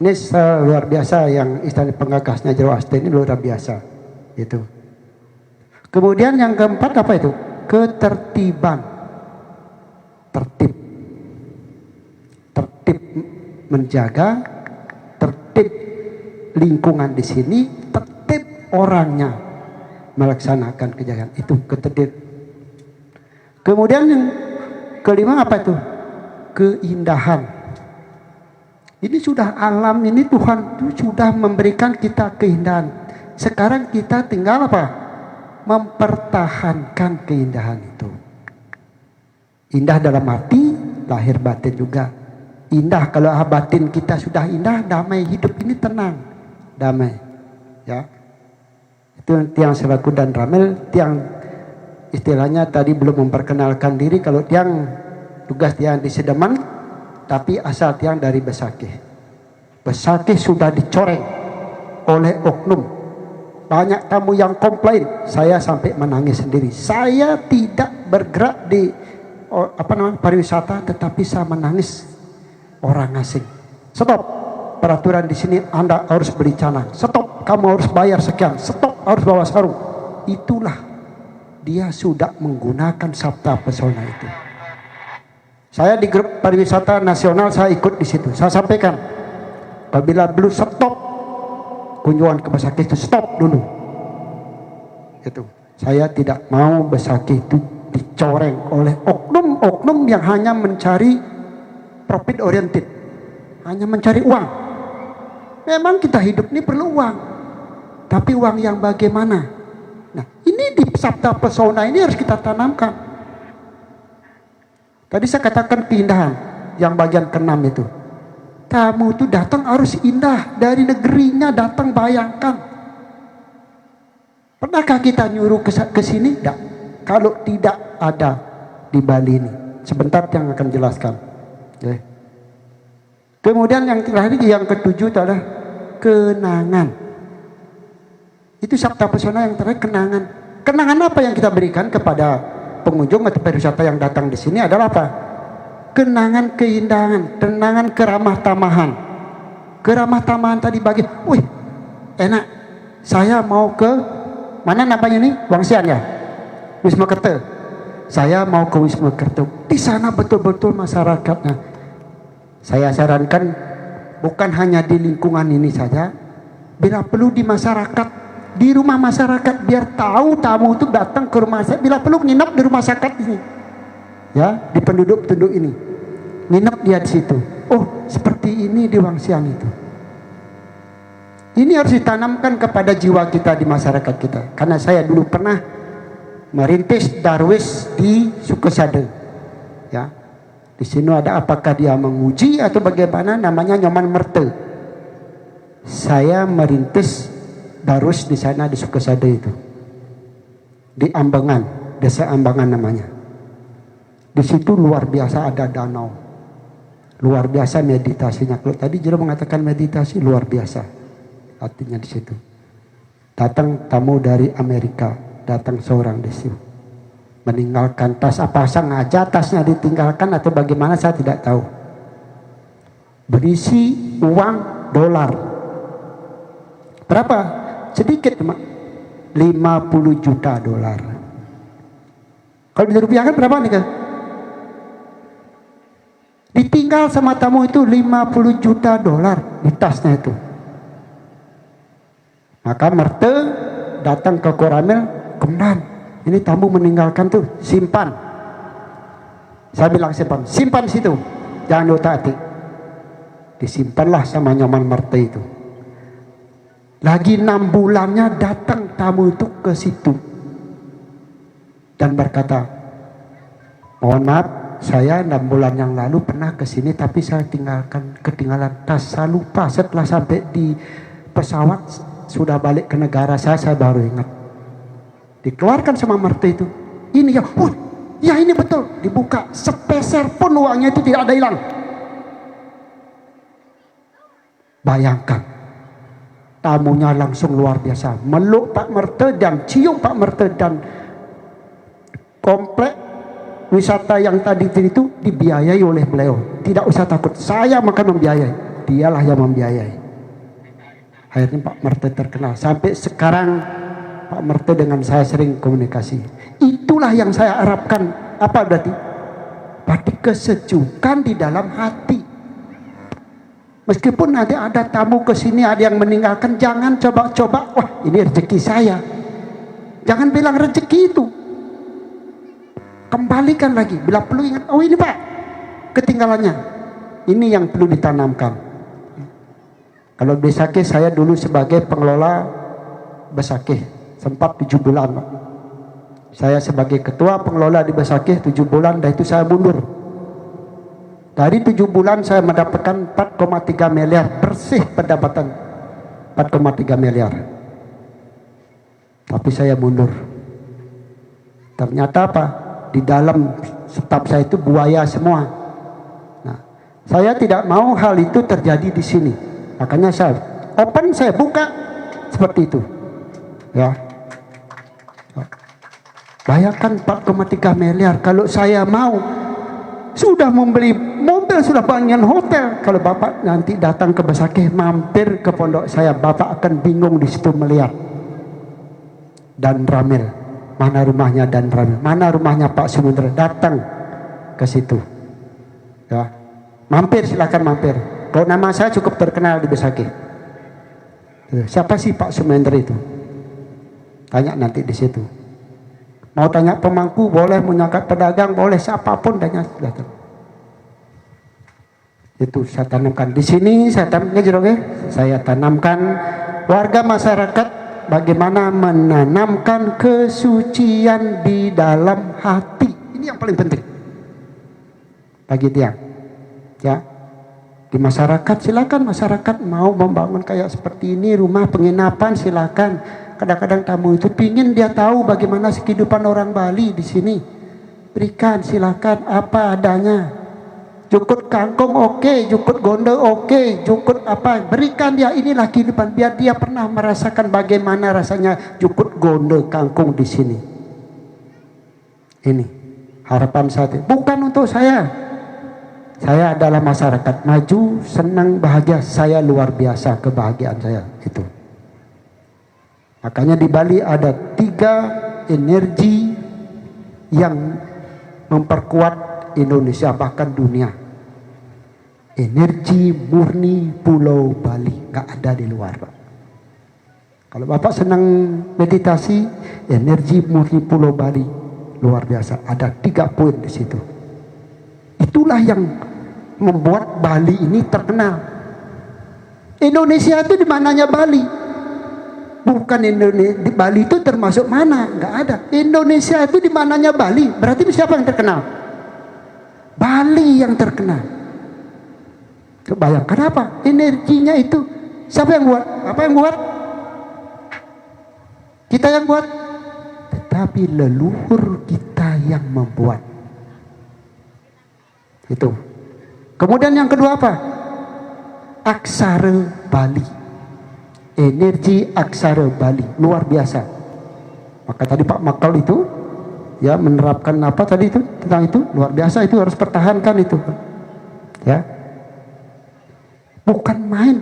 Ini luar biasa yang istana pengagasnya Jero Aste ini luar biasa. Itu. Kemudian yang keempat apa itu? Ketertiban. Tertib. Tertib menjaga, tertib lingkungan di sini, tertib orangnya melaksanakan kejagaan. Itu ketertib. Kemudian yang kelima apa itu? Keindahan. Ini sudah alam ini Tuhan itu sudah memberikan kita keindahan. Sekarang kita tinggal apa? Mempertahankan keindahan itu. Indah dalam arti lahir batin juga. Indah kalau batin kita sudah indah, damai, hidup ini tenang, damai. Ya, itu Tiang Selaku dan Ramil. Tiang istilahnya tadi belum memperkenalkan diri. Kalau Tiang tugas Tiang di Sedeman, tapi asal Tiang dari Besakih. Besakih sudah dicoreng oleh oknum. Banyak tamu yang komplain, saya sampai menangis sendiri. Saya tidak bergerak di pariwisata, tetapi saya menangis orang asing. Stop, peraturan di sini Anda harus beli canang. Stop, kamu harus bayar sekian. Stop, harus bawa sarung. Itulah dia sudah menggunakan sabta pesona itu. Saya di grup pariwisata nasional saya ikut di situ. Saya sampaikan, apabila belum stop kunjungan ke Besakih itu stop dulu. Itu saya tidak mau Besakih itu dicoreng oleh oknum-oknum yang hanya mencari profit oriented, hanya mencari uang. Memang kita hidup ini perlu uang, tapi uang yang bagaimana? Nah, ini di sabta pesona ini harus kita tanamkan. Tadi saya katakan keindahan yang bagian ke-6 itu. Tamu itu datang harus indah, dari negerinya datang, bayangkan. Pernahkah kita nyuruh ke sini? Tidak. Kalau tidak ada di Bali ini. Sebentar yang akan jelaskan. Okay. Kemudian yang terakhir, yang ke-7 itu adalah kenangan. Itu sabta pesona yang terakhir, kenangan. Kenangan apa yang kita berikan kepada pengunjung atau pariwisata yang datang di sini adalah apa? Kenangan keindahan, kenangan keramah tamahan. Keramah tamahan tadi bagi, wih, enak. Saya mau ke mana namanya ini? Wangsian ya? Wisma Kerta. Saya mau ke Wisma Kerta. Di sana betul-betul masyarakatnya. Saya sarankan bukan hanya di lingkungan ini saja, bila perlu di masyarakat, di rumah masyarakat, biar tahu tamu itu datang ke rumah saya. Bila perlu nginap di rumah masyarakat ini. Ya, di penduduk-penduduk ini nginep dia di situ. Oh, seperti ini di Wangsian itu. Ini harus ditanamkan kepada jiwa kita di masyarakat kita. Karena saya dulu pernah merintis darwis di Sukesade. Ya, di sini ada apakah dia menguji atau bagaimana? Namanya Nyoman Merte. saya merintis darus di sana di Sukasada itu, di Ambangan, desa Ambangan namanya. Di situ luar biasa ada danau, luar biasa meditasinya. Kalau tadi Jero mengatakan meditasi luar biasa, artinya di situ. Datang tamu dari Amerika, datang seorang di situ, meninggalkan tas, apa sengaja tasnya ditinggalkan atau bagaimana saya tidak tahu. Berisi uang dolar. Berapa? Sedikit cuma 50 juta dolar. Kalau dirupiahkan berapa nih kan? Ditinggal sama tamu itu 50 juta dolar di tasnya itu. Maka Merte datang ke Koramil, "Komandan, ini tamu meninggalkan tuh, simpan." Saya bilang simpan situ, jangan diutak-atik. Disimpanlah sama Nyoman Merte itu. Lagi 6 bulannya datang tamu itu ke situ dan berkata, "Mohon maaf, saya 6 bulan yang lalu pernah ke sini tapi saya ketinggalan tas. Saya lupa, setelah sampai di pesawat sudah balik ke negara saya baru ingat." Dikeluarkan sama Merte itu. Ini ya, ya ini betul. Dibuka, sepeser pun uangnya itu tidak ada hilang. Bayangkan, tamunya langsung luar biasa, meluk Pak Merte dan cium Pak Merte, dan komplek wisata yang tadi itu dibiayai oleh beliau. Tidak usah takut, saya akan membiayai, dialah yang membiayai. Akhirnya Pak Merte terkenal. Sampai sekarang Pak Merte dengan saya sering komunikasi. Itulah yang saya harapkan. Apa berarti? Berarti kesejukan di dalam hati. Meskipun nanti ada tamu ke sini, ada yang meninggalkan, jangan coba-coba, wah ini rezeki saya. Jangan bilang rezeki itu. Kembalikan lagi, bila perlu ingat, oh ini Pak, ketinggalannya. Ini yang perlu ditanamkan. Kalau Besakeh, saya dulu sebagai pengelola Besakeh, sempat 7 bulan Pak. Saya sebagai ketua pengelola di Besakeh 7 bulan, dan itu saya mundur. Dari 7 bulan saya mendapatkan 4,3 miliar bersih pendapatan, 4,3 miliar. Tapi saya mundur. Ternyata apa? Di dalam staf saya itu buaya semua. Nah, saya tidak mau hal itu terjadi di sini. Makanya saya open, saya buka seperti itu. Ya. Bayangkan 4,3 miliar. Kalau saya mau sudah membeli mobil, sudah bangun hotel. Kalau Bapak nanti datang ke Besakeh, mampir ke pondok saya, Bapak akan bingung di situ melihat Dan Ramil. Mana rumahnya Dan Ramil? Mana rumahnya Pak Sumendra? Datang ke situ. Ya, mampir, silakan mampir. Kalau nama saya cukup terkenal di Besakeh. Siapa sih Pak Sumendra itu? Tanya nanti di situ. Mau tanya pemangku boleh, mau nyangkat pedagang boleh, siapapun tanya datang. Itu saya tanamkan di sini. Saya tanamkan warga masyarakat bagaimana menanamkan kesucian di dalam hati. Ini yang paling penting bagi tiang. Ya, di masyarakat silakan, masyarakat mau membangun kayak seperti ini, rumah penginapan silakan. Kadang-kadang tamu itu pingin dia tahu bagaimana kehidupan orang Bali di sini. Berikan, silakan apa adanya. Jukut kangkung oke, jukut gonde oke, jukut apa, berikan dia, inilah kehidupan, biar dia pernah merasakan bagaimana rasanya jukut gonde kangkung di sini. Ini harapan saya, bukan untuk saya. Saya adalah masyarakat maju, senang, bahagia. Saya luar biasa kebahagiaan saya itu. Makanya di Bali ada 3 energi yang memperkuat Indonesia bahkan dunia. Energi murni Pulau Bali, nggak ada di luar. Kalau Bapak senang meditasi, energi murni Pulau Bali luar biasa. Ada 3 poin di situ. Itulah yang membuat Bali ini terkenal. Indonesia itu di mananya Bali? Bukan Indonesia, di Bali itu termasuk mana? Nggak ada. Indonesia itu di mananya Bali? Berarti siapa yang terkenal? Bali yang terkenal. Bayangkan apa? Energinya itu Siapa yang buat? Apa yang buat? Kita yang buat. Tetapi leluhur kita yang membuat. Itu. Kemudian yang kedua apa? Aksara Bali. Energi aksara Bali. Luar biasa. Maka tadi Pak Makal itu ya menerapkan apa tadi itu tentang itu luar biasa, itu harus pertahankan itu ya, bukan main.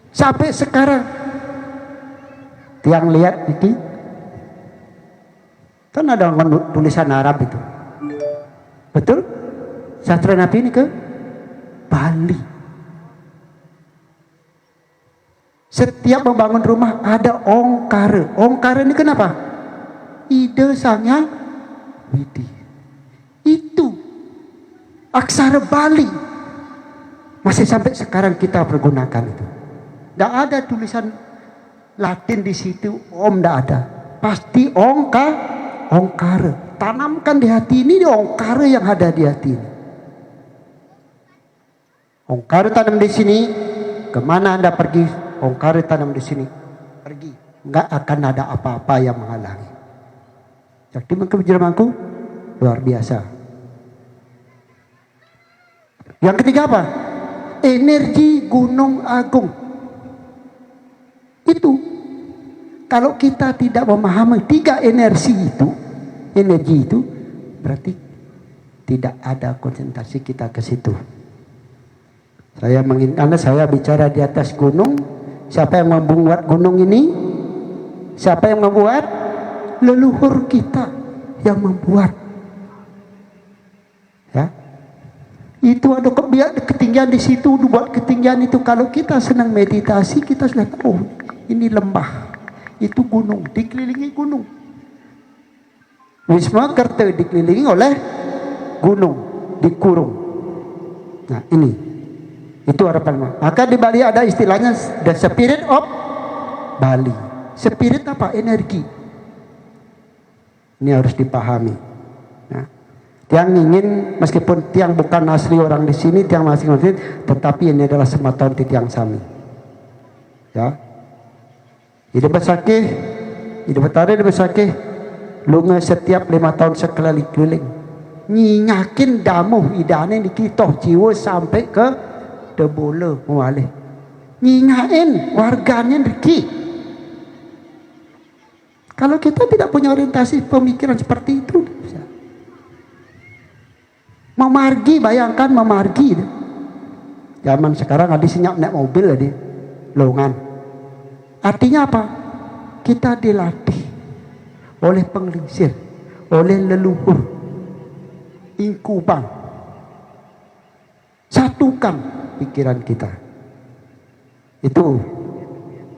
Sampai sekarang tiang lihat ini kan ada tulisan Arab itu, betul? Sastra Nabi ini ke Bali. Setiap membangun rumah ada ongkara. Ongkara ini kenapa? Ide Sanghyang Widi. Itu aksara Bali. Masih sampai sekarang kita pergunakan itu. Tidak ada tulisan Latin di situ, Om, tidak ada. Pasti ongkara. Tanamkan di hati ini ongkara yang ada di hati ini. Ongkara tanam di sini, kemana Anda pergi? Ongkara tanam di sini, pergi. Enggak akan ada apa-apa yang menghalangi. Jadi menjeramku luar biasa. Yang ketiga apa? Energi Gunung Agung. Itu kalau kita tidak memahami tiga energi itu berarti tidak ada konsentrasi kita ke situ. Karena saya bicara di atas gunung. Siapa yang membuat gunung ini? Siapa yang membuat? Leluhur kita yang membuat. Ya. Itu ada ketinggian di situ, buat ketinggian itu. Kalau kita senang meditasi, kita sudah tahu ini lembah, itu gunung, dikelilingi gunung. Wisma Kerta dikelilingi oleh gunung, dikurung. Nah ini. Itu harapan. Maka di Bali ada istilahnya the spirit of Bali. Spirit apa? Energi. Ini harus dipahami. Nah, tiang ingin meskipun tiang bukan asli orang di sini, tiang masing-masing, tetapi ini adalah sematan tiang sami. Ya. Hidup besakih, hidup betare hidup besakih, lunga setiap 5 tahun sekali keliling. Nyinyakin damuh idane dikitoh jiwa sampai ke Debola mualih. Nyingain warganya Riki. Kalau kita tidak punya orientasi pemikiran seperti itu, bisa. Memargi, bayangkan memargi. Zaman sekarang ada senyap naik mobil tadi, longan. Artinya apa? Kita dilatih oleh penglingsir, oleh leluhur, ingkubang. Satukan pikiran kita. Itu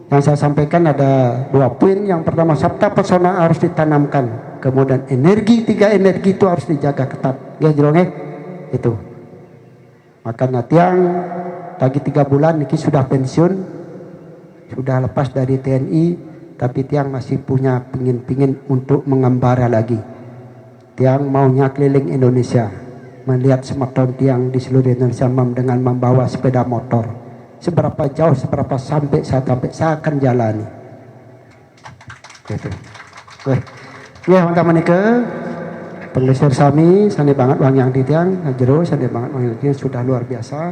yang saya sampaikan ada 2 poin. Yang pertama, sabta pesona harus ditanamkan. Kemudian tiga energi itu harus dijaga ketat. Ya jerongnya itu. Maka tiang lagi 3 bulan ini sudah pensiun, sudah lepas dari TNI, tapi tiang masih punya pingin untuk mengembara lagi. Tiang maunya keliling Indonesia, melihat sematon tiang di seluruh Indonesia dengan membawa sepeda motor. Seberapa jauh, seberapa sampai saya akan jalani. Gitu. Ya, teman-teman ke penggeser sami, sandi banget wang yang ditiang, jero sandi banget wang yang ditiang sudah luar biasa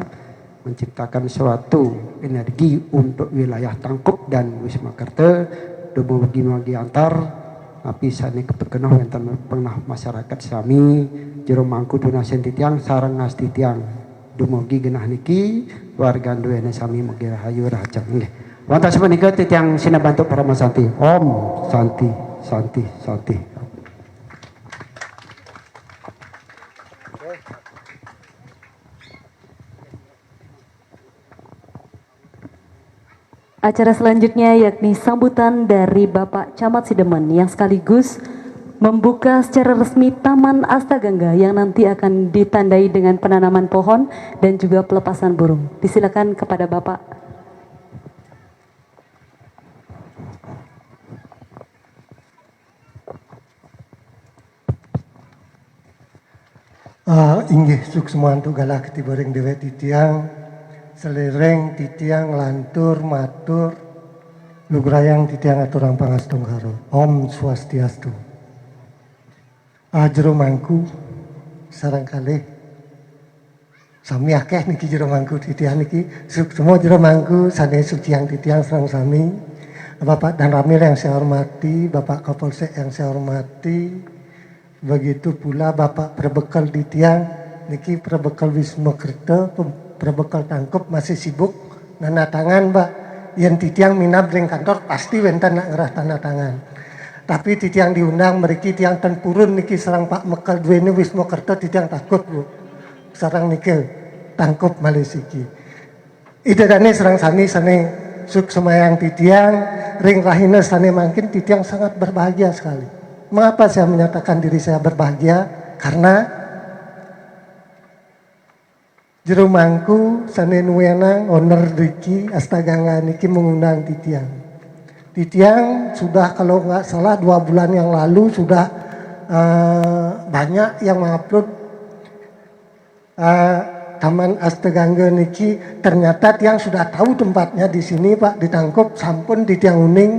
menciptakan suatu energi untuk wilayah Tangkup dan Wisma Kerta. Debu bagi antar, tapi sani kepekenah yang pernah masyarakat sami. Jero mangku dunasen titiang sarang ngas titiang dumugi genah niki warga duene sami mugi rahayu rahajang nggih. Wonten sapunika titiang sinabantu para masanti. Om Santi Santi Santi. Acara selanjutnya yakni sambutan dari Bapak Camat Sidemen yang sekaligus membuka secara resmi Taman Astagangga yang nanti akan ditandai dengan penanaman pohon dan juga pelepasan burung. Disilakan kepada Bapak. Inggih suksemantu galak tibareng dewet titiang selereng titiang lantur matur lugrayang titiang aturang pangastung karo Om Swastiastu. Jero mangku sarang kalih sami akeh niki jero mangku titiang niki semua jero mangku sanes suciang titiang sareng sami Bapak dan Ramil yang saya hormati, Bapak Kapolsek yang saya hormati, begitu pula Bapak Perbekal Titiang niki Perbekal Wisma Kerta, Perbekal Tangkup masih sibuk nanda tangan Pak. Yang titiang minat ring kantor pasti wenten nak ngerah tanda tangan. Tapi titiang diundang meriki tiang ten purun niki sarang Pak Mekal duweni Wisma Kerta titiang takut Bu. Sarang niki Tangkup Malesiki. Idadane sarang sani suk semayang titiang ring rahina sane mangkin titiang sangat berbahagia sekali. Mengapa saya menyatakan diri saya berbahagia? Karena jero mangku sane nuwenang owner Riki Astagangga niki mengundang titiang. Titiang sudah kalau nggak salah 2 bulan yang lalu sudah banyak yang mengupload Taman Astagangga niki ternyata tiang sudah tahu tempatnya di sini Pak di Tangkup sampun di tiang uning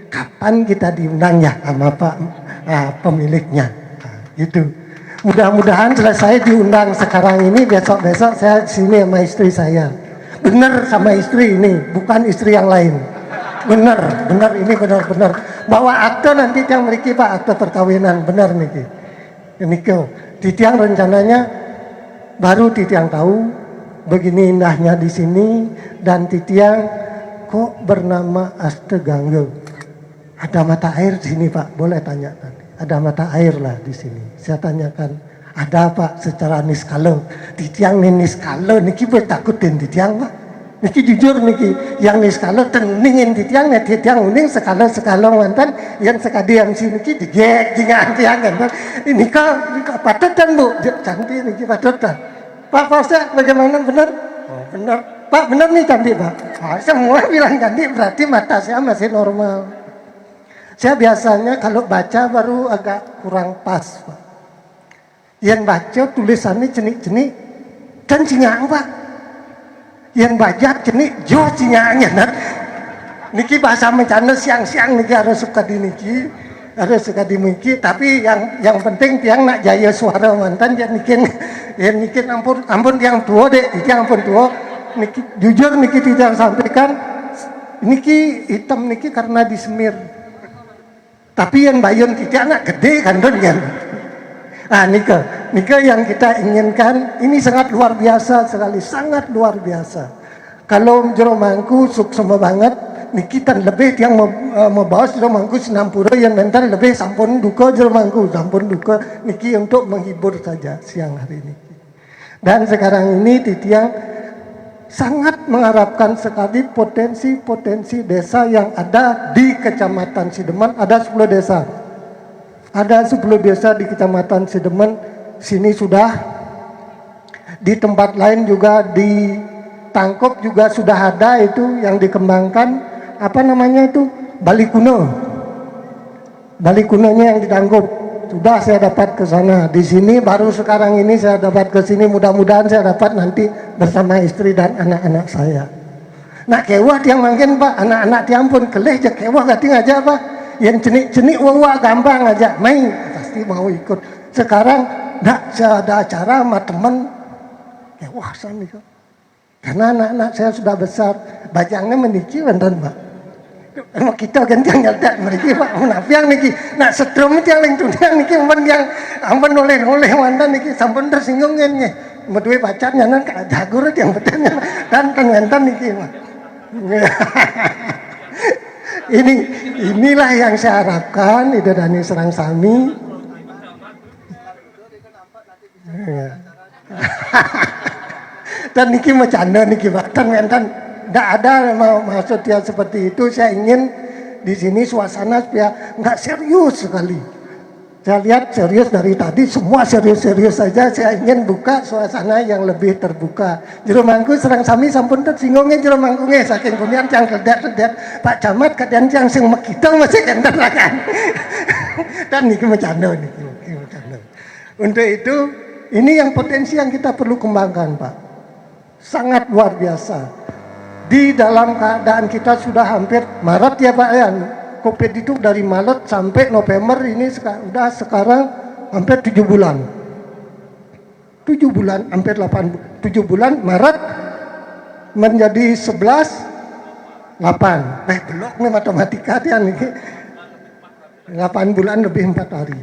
kapan kita diundang ya sama Pak pemiliknya gitu. Mudah-mudahan selesai diundang sekarang ini besok-besok saya sini sama istri saya. Bener sama istri ini bukan istri yang lain. Bener ini bener bawa akte nanti tiang meriki Pak akte perkawinan bener niki. Niki di tiang rencananya baru titiang tahu begini indahnya di sini dan titiang kok bernama Astagangga. Ada mata air di sini Pak, boleh tanya nanti. Ada mata air lah di sini. Saya tanyakan, ada Pak secara niskala. Titiang niskala niki buat takutin titiang Pak. Niki jujur niki yang niskala teningin titiang uning skala mantan yang sekadi yang sini niki digek jingan tiang kan. Ini kak patatan Bu, cantik niki patatan. Pak Polsek bagaimana benar? Oh, benar. Pak benar nih cantik Pak. Semua bilang cantik berarti mata saya masih normal. Saya biasanya kalau baca baru agak kurang pas Pak. Yang baca tulisannya cenik-cenik dan cingang Pak. Yang baca cenik jo cingangnya. Niki bahasa mencana siang-siang niki harus suka di niki. Harus suka dimiliki, tapi yang penting tiang nak jaya suara mantan dia nikin ampun tiang tua dek, tiang ampun tua niki jujur niki tidak sampaikan niki hitam niki karena disemir, tapi yang bayun tidak anak gede kan kan. Nika yang kita inginkan ini sangat luar biasa sekali, sangat luar biasa. Kalau jero mangku suksema banget. Niki tan lebih yang mau bawa jero mangku Sinampura yang mental lebih sampun duka jero mangku sampun duka niki untuk menghibur saja siang hari ini. Dan sekarang ini titiang sangat mengharapkan sekali potensi desa yang ada di Kecamatan Sidemen. Ada 10 desa. Ada 10 desa di Kecamatan Sidemen. Sini sudah di tempat lain juga di Tangkup juga sudah ada itu yang dikembangkan. Apa namanya itu Bali Kuno, Bali Kunonya yang ditangkup sudah saya dapat ke sana. Di sini baru sekarang ini saya dapat ke sini. Mudah-mudahan saya dapat nanti bersama istri dan anak-anak saya. Nak kewah tiang mungkin Pak, anak-anak tiang pun kelih je kewah kating aja Pak. Yang cenik-cenik wawa gampang aja main pasti mau ikut. Sekarang nak saya ada acara sama teman kewah sana itu. Karena anak-anak saya sudah besar, bajangnya meniki wenten Pak. Emang kita ganti yang nyeldak mereka Pak menafiang niki nak setrum itu yang tuliang niki ampun yang ampun oleh mantan niki sampun tersinggung nge medue pacarnya nan jagur yang betulnya dan kan niki Pak. Inilah yang saya harapkan itu dari serang sami. Dan niki macanda niki Pak kan tidak ada maksud dia seperti itu. Saya ingin di sini suasana supaya nggak serius sekali. Saya lihat serius dari tadi, semua serius-serius saja. Saya ingin buka suasana yang lebih terbuka. Jero mangku serang sami sampun tersinggungnya jero mangkunge saking kumian yang kedet-kedet Pak Camat kadang yang sing mekitong masih kenter kan. Dan niki macanda niki macanda. Untuk itu ini yang potensi yang kita perlu kembangkan Pak. sangat luar biasa. Di dalam keadaan kita sudah hampir Maret ya Pak ya, COVID itu dari Maret sampai November ini sudah sekarang hampir 7 bulan. 7 bulan, hampir 7 bulan, Maret menjadi 11, 8. Belok nih matematika dia nih. 8 bulan lebih 4 hari.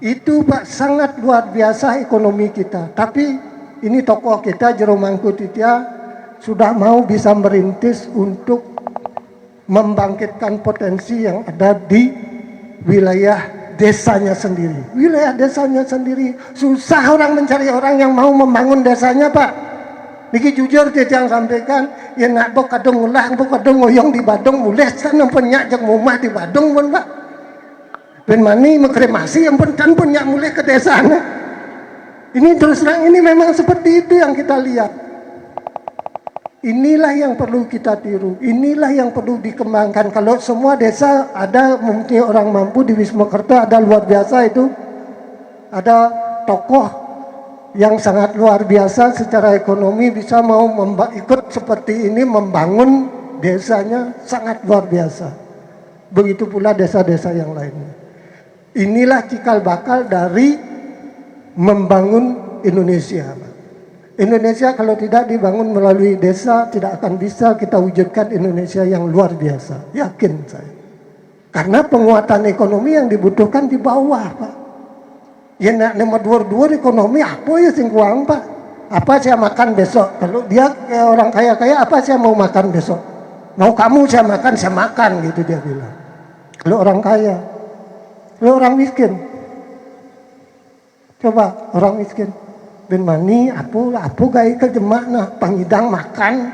Itu Pak sangat luar biasa ekonomi kita. Tapi ini tokoh kita Jero Mangkunegaran sudah mau bisa merintis untuk membangkitkan potensi yang ada di wilayah desanya sendiri. Wilayah desanya sendiri susah orang mencari orang yang mau membangun desanya Pak. Niki jujur dia yang sampaikan, ya nak bok kadung ulah, bok kadung ngoyong di Badung, mulai sana punya jeng rumah di Badung pun Pak. Ben mani mekremasi yang pun kan punya mulai ke desanya. Ini terus terang ini memang seperti itu yang kita lihat. Inilah yang perlu kita tiru, inilah yang perlu dikembangkan. Kalau semua desa ada mempunyai orang mampu di Wismokerto, ada luar biasa itu, ada tokoh yang sangat luar biasa secara ekonomi bisa mau ikut seperti ini membangun desanya sangat luar biasa. Begitu pula desa-desa yang lainnya. Inilah cikal bakal dari membangun Indonesia. Indonesia kalau tidak dibangun melalui desa tidak akan bisa kita wujudkan Indonesia yang luar biasa, yakin saya. Karena penguatan ekonomi yang dibutuhkan di bawah Pak. Ya nak nomor dua ekonomi apa ya sing kuang Pak? Apa saya makan besok? Kalau dia orang kaya-kaya apa saya mau makan besok? Mau kamu saya makan gitu dia bilang. Kalau orang kaya, kalau orang miskin, coba orang miskin. Ben mani apa gaya kejemak nah pangidang makan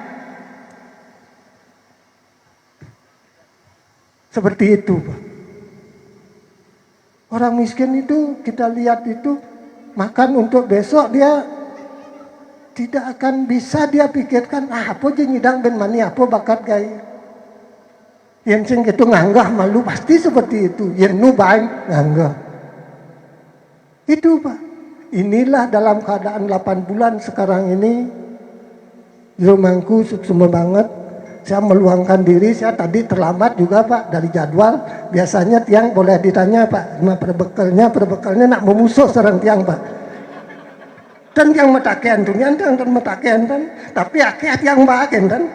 seperti itu Pak. Orang miskin itu kita lihat itu makan untuk besok dia tidak akan bisa dia pikirkan apa je nyidang ben mani apa bakat gaya. Yang sing itu nganggah malu pasti seperti itu. Yang nu baik nganggah. Itu Pak. Inilah dalam keadaan 8 bulan sekarang ini Jero Mangku sukses banget. Saya meluangkan diri, saya tadi terlambat juga Pak dari jadwal. Biasanya tiang boleh ditanya Pak, nah perbekalnya nak memusuh serang tiang Pak. Dan yang metakean tuh dan metakean kan, tapi akhirnya tiang bahagian kan.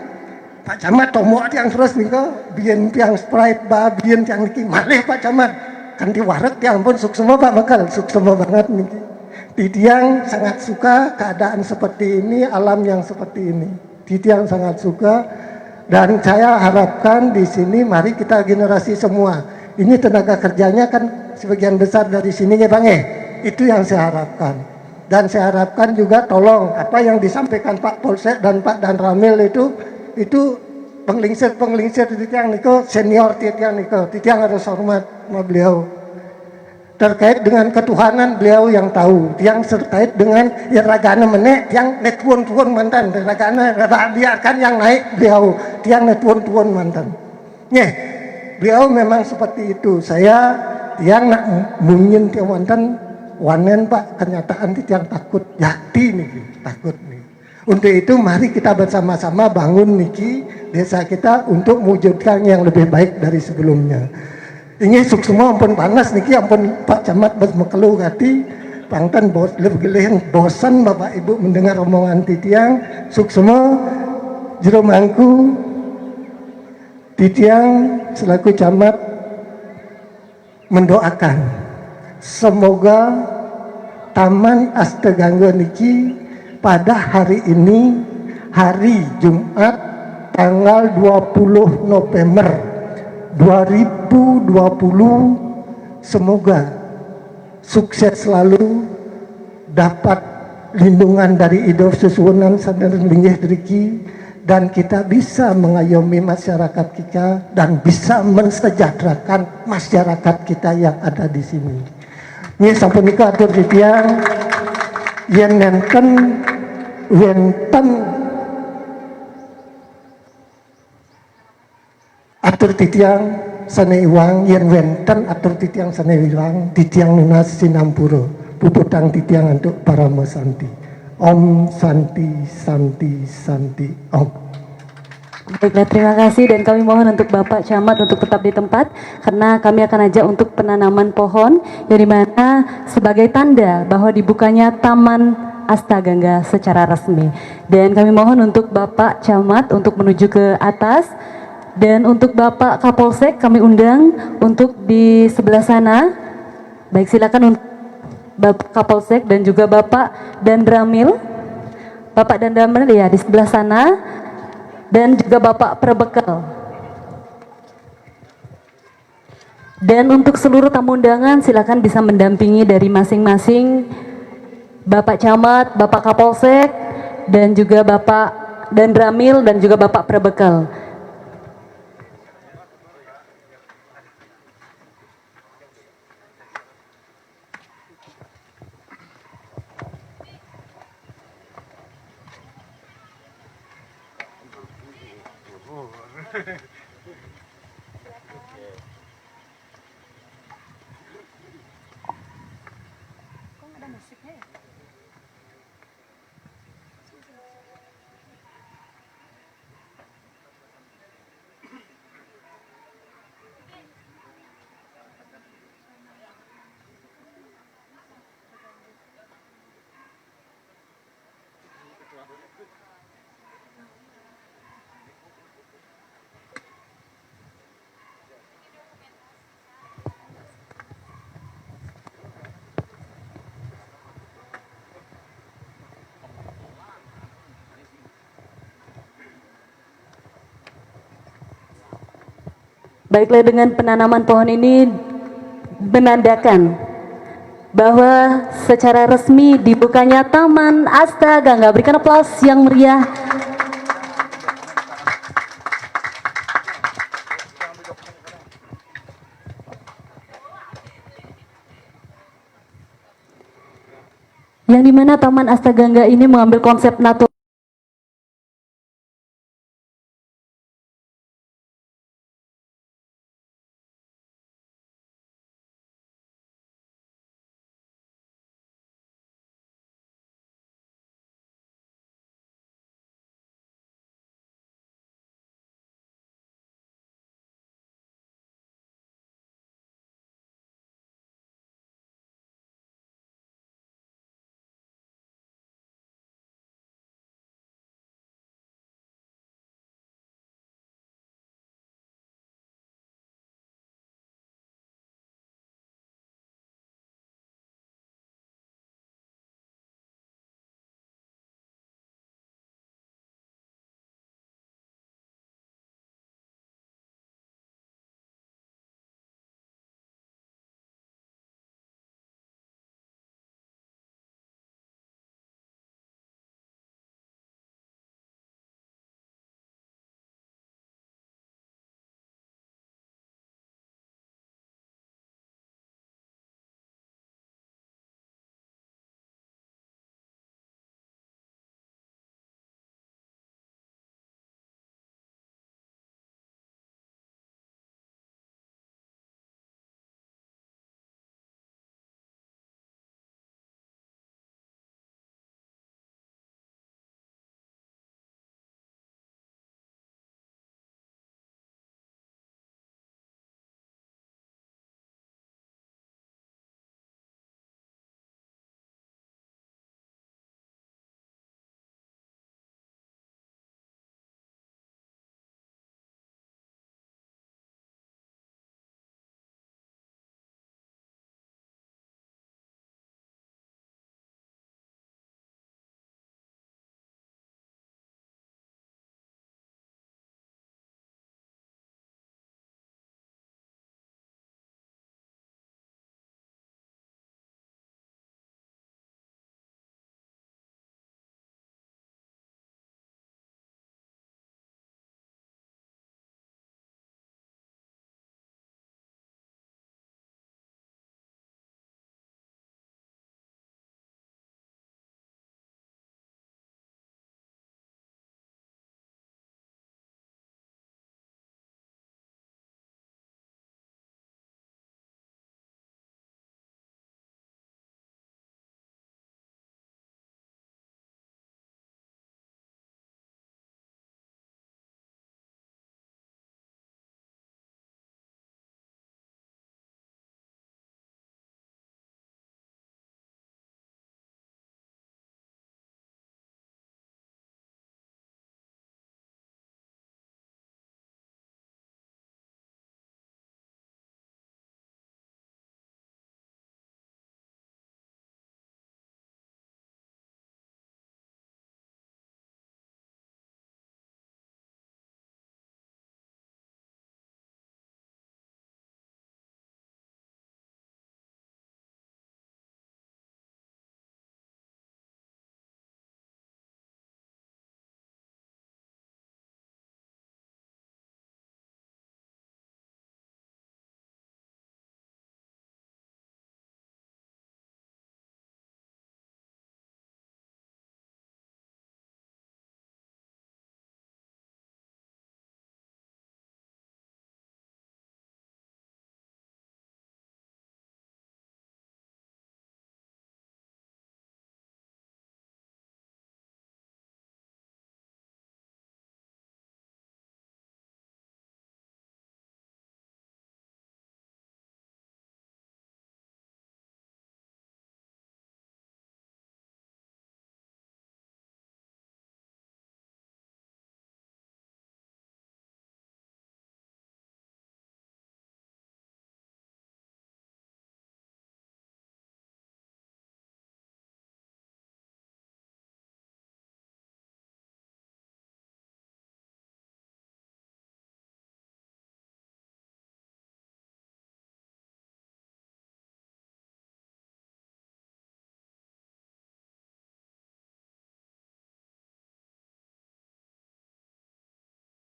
Pak Camat tomok tiang terus nih kok, biyen tiang Sprite ba, biyen tiang niki malih Pak Camat. Kan di wareg tiang pun sukses Pak bakal sukses banget niki. Titiang sangat suka keadaan seperti ini, alam yang seperti ini. Titiang sangat suka dan saya harapkan di sini mari kita generasi semua. Ini tenaga kerjanya kan sebagian besar dari sini ya Bang Itu yang saya harapkan. Dan saya harapkan juga tolong apa yang disampaikan Pak Polsek dan Pak Dan Ramil itu penglingsir Titiang niko senior Titiang niko. Titiang harus hormat sama beliau. Terkait dengan ketuhanan beliau yang tahu, yang terkait dengan yang ragana menek, yang netuan mantan, ragana biarkan yang naik beliau, yang netuan mantan. Beliau memang seperti itu. Saya yang nak mungkin tiang mantan wanen Pak, kenyataan tiang takut, yakti nih, takut nih. Untuk itu mari kita bersama-sama bangun niki desa kita untuk mewujudkan yang lebih baik dari sebelumnya. Ini semua ampun panas niki ampun Pak Camat bermekelu gati pangtan bos lebih bosan Bapak Ibu mendengar omongan titiang semua Jero Mangku titiang selaku camat mendoakan semoga Taman Asteganggo niki pada hari ini hari Jumat tanggal 20 November 2020 semoga sukses selalu, dapat lindungan dari idul susunan sadar linggih driki, dan kita bisa mengayomi masyarakat kita dan bisa mensejahterakan masyarakat kita yang ada di sini. Ini sampun nika atur titiang yen nenten atur titiang sanai iwang yen wenten atur titiang sanai iwang titiang nunas sinampuro puputang titiang untuk para mesanti. Om Santi Santi Santi Om. Baiklah, terima kasih dan kami mohon untuk Bapak Camat untuk tetap di tempat karena kami akan ajak untuk penanaman pohon yang dimana sebagai tanda bahwa dibukanya Taman Astagangga secara resmi. Dan kami mohon untuk Bapak Camat untuk menuju ke atas dan untuk Bapak Kapolsek kami undang untuk di sebelah sana. Baik, silakan untuk Bapak Kapolsek dan juga Bapak Dandramil. Bapak Dandramil ya di sebelah sana. Dan juga Bapak Perbekal. Dan untuk seluruh tamu undangan silakan bisa mendampingi dari masing-masing Bapak Camat, Bapak Kapolsek, dan juga Bapak Dandramil dan juga Bapak Perbekal. Baiklah, dengan penanaman pohon ini menandakan bahwa secara resmi dibukanya Taman Astagangga. Berikan aplaus yang meriah. Yang dimana Taman Astagangga ini mengambil konsep natural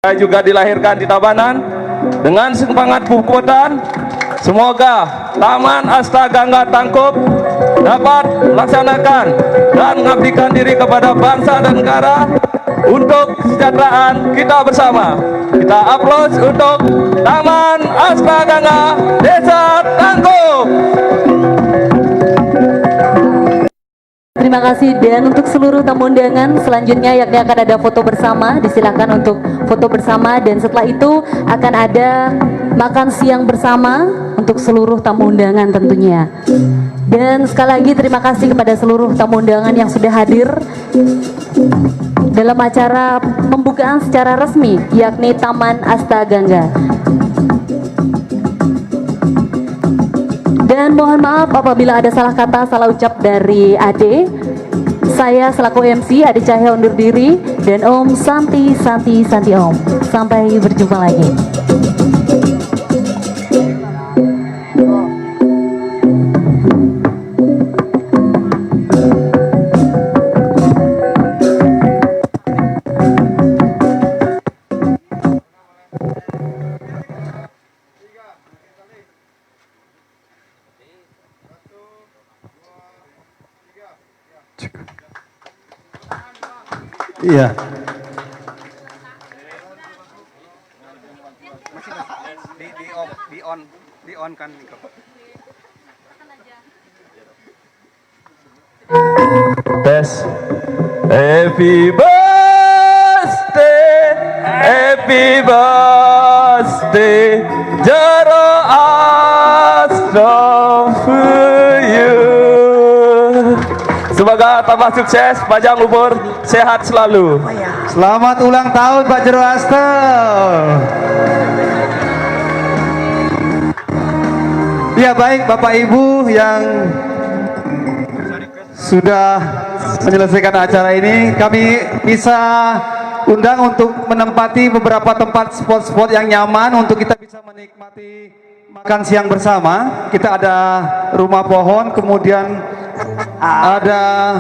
Saya juga dilahirkan di Tabanan dengan semangat kekuatan. Semoga Taman Astagangga Tangkup dapat melaksanakan dan mengabdikan diri kepada bangsa dan negara untuk kesejahteraan kita bersama. Kita aplaus untuk Taman Astagangga Desa Tangkup. Terima kasih. Dan untuk seluruh tamu undangan selanjutnya yakni akan ada foto bersama, disilakan untuk foto bersama, dan setelah itu akan ada makan siang bersama untuk seluruh tamu undangan tentunya. Dan sekali lagi terima kasih kepada seluruh tamu undangan yang sudah hadir dalam acara pembukaan secara resmi yakni Taman Astagangga. Dan mohon maaf apabila ada salah kata, salah ucap dari Ade. Saya selaku MC Ade Cahya undur diri, dan Om Santi Om. Sampai berjumpa lagi. Iya. Di on kan. Tes. Happy birthday, Jero Astro for you. Semoga tambah sukses, panjang umur, sehat selalu. Selamat ulang tahun Pak Jero Asto. Ya baik Bapak Ibu yang sudah menyelesaikan acara ini, kami bisa undang untuk menempati beberapa tempat spot-spot yang nyaman untuk kita bisa menikmati makan siang bersama. Kita ada rumah pohon, kemudian ada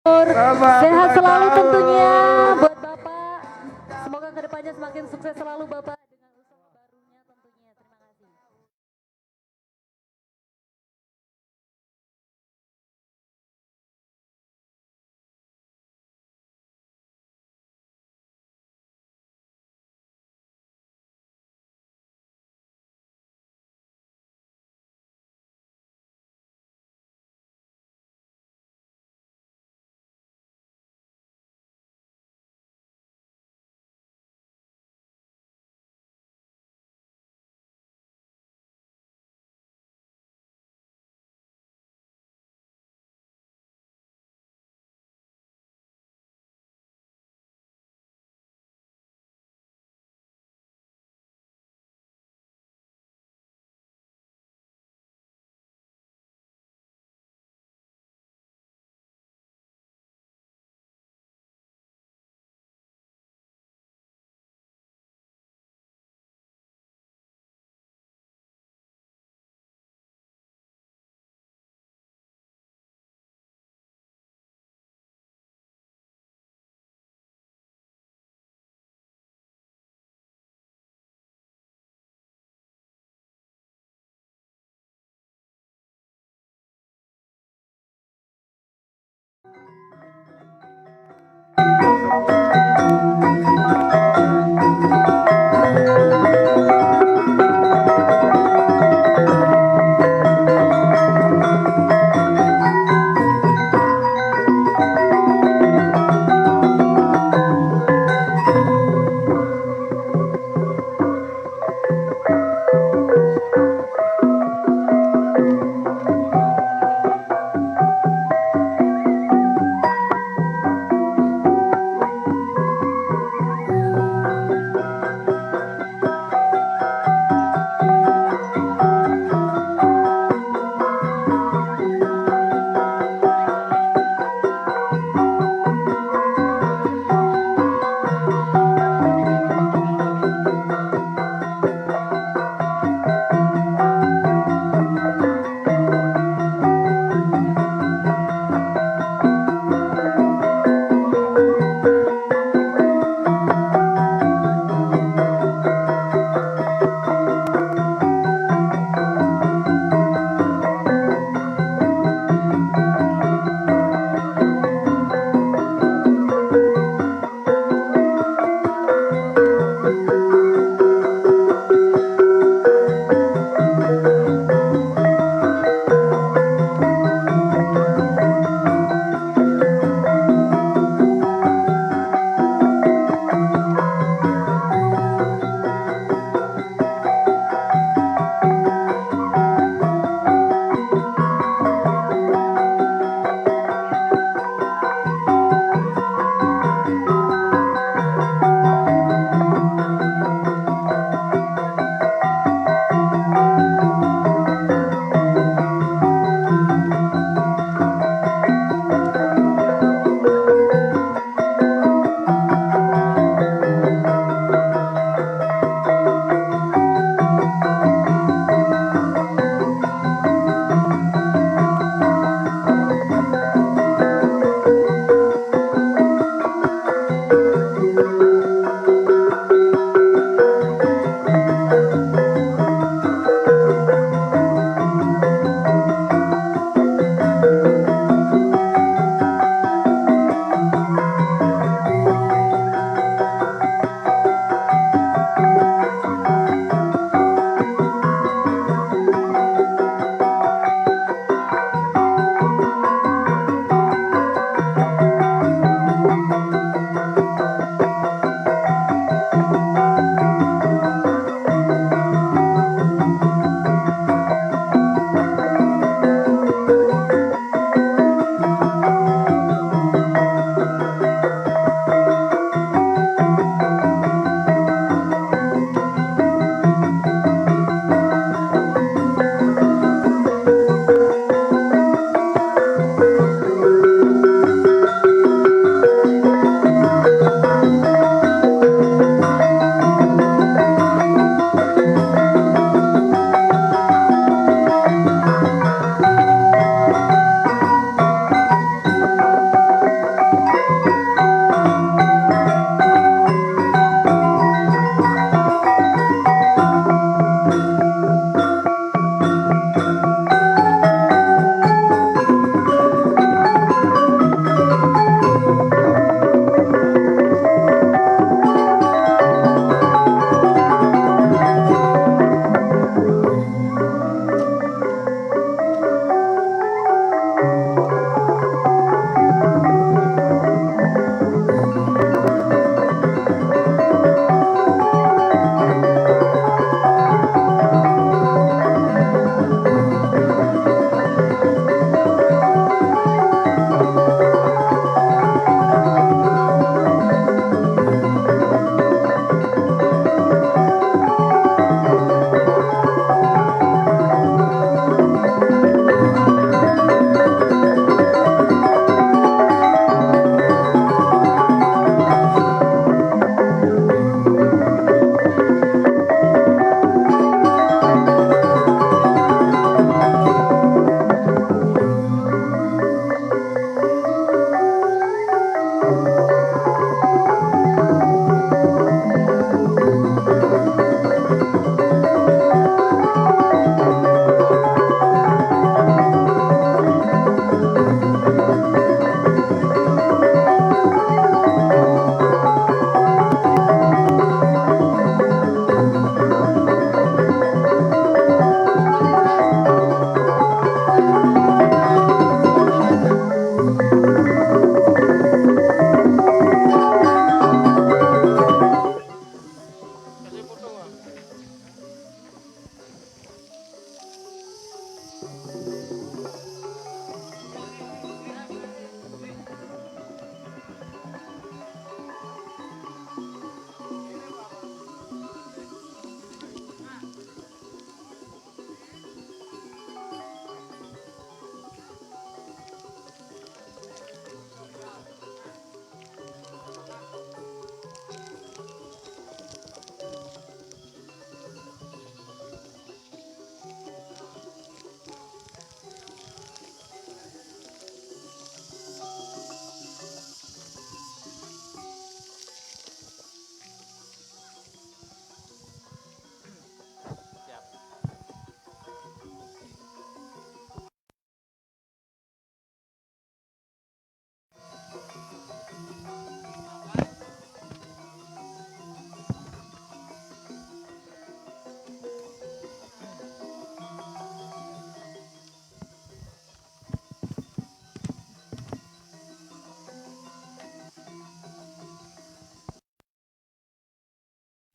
Sehat selalu tentunya buat Bapak. Semoga kedepannya semakin sukses selalu Bapak dengan usaha barunya tentunya. Terima kasih.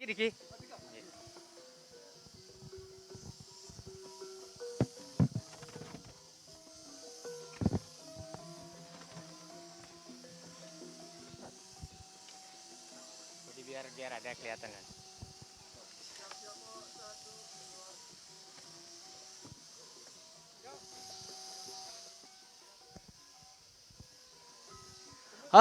Diki. Jadi biar ada kelihatan kan.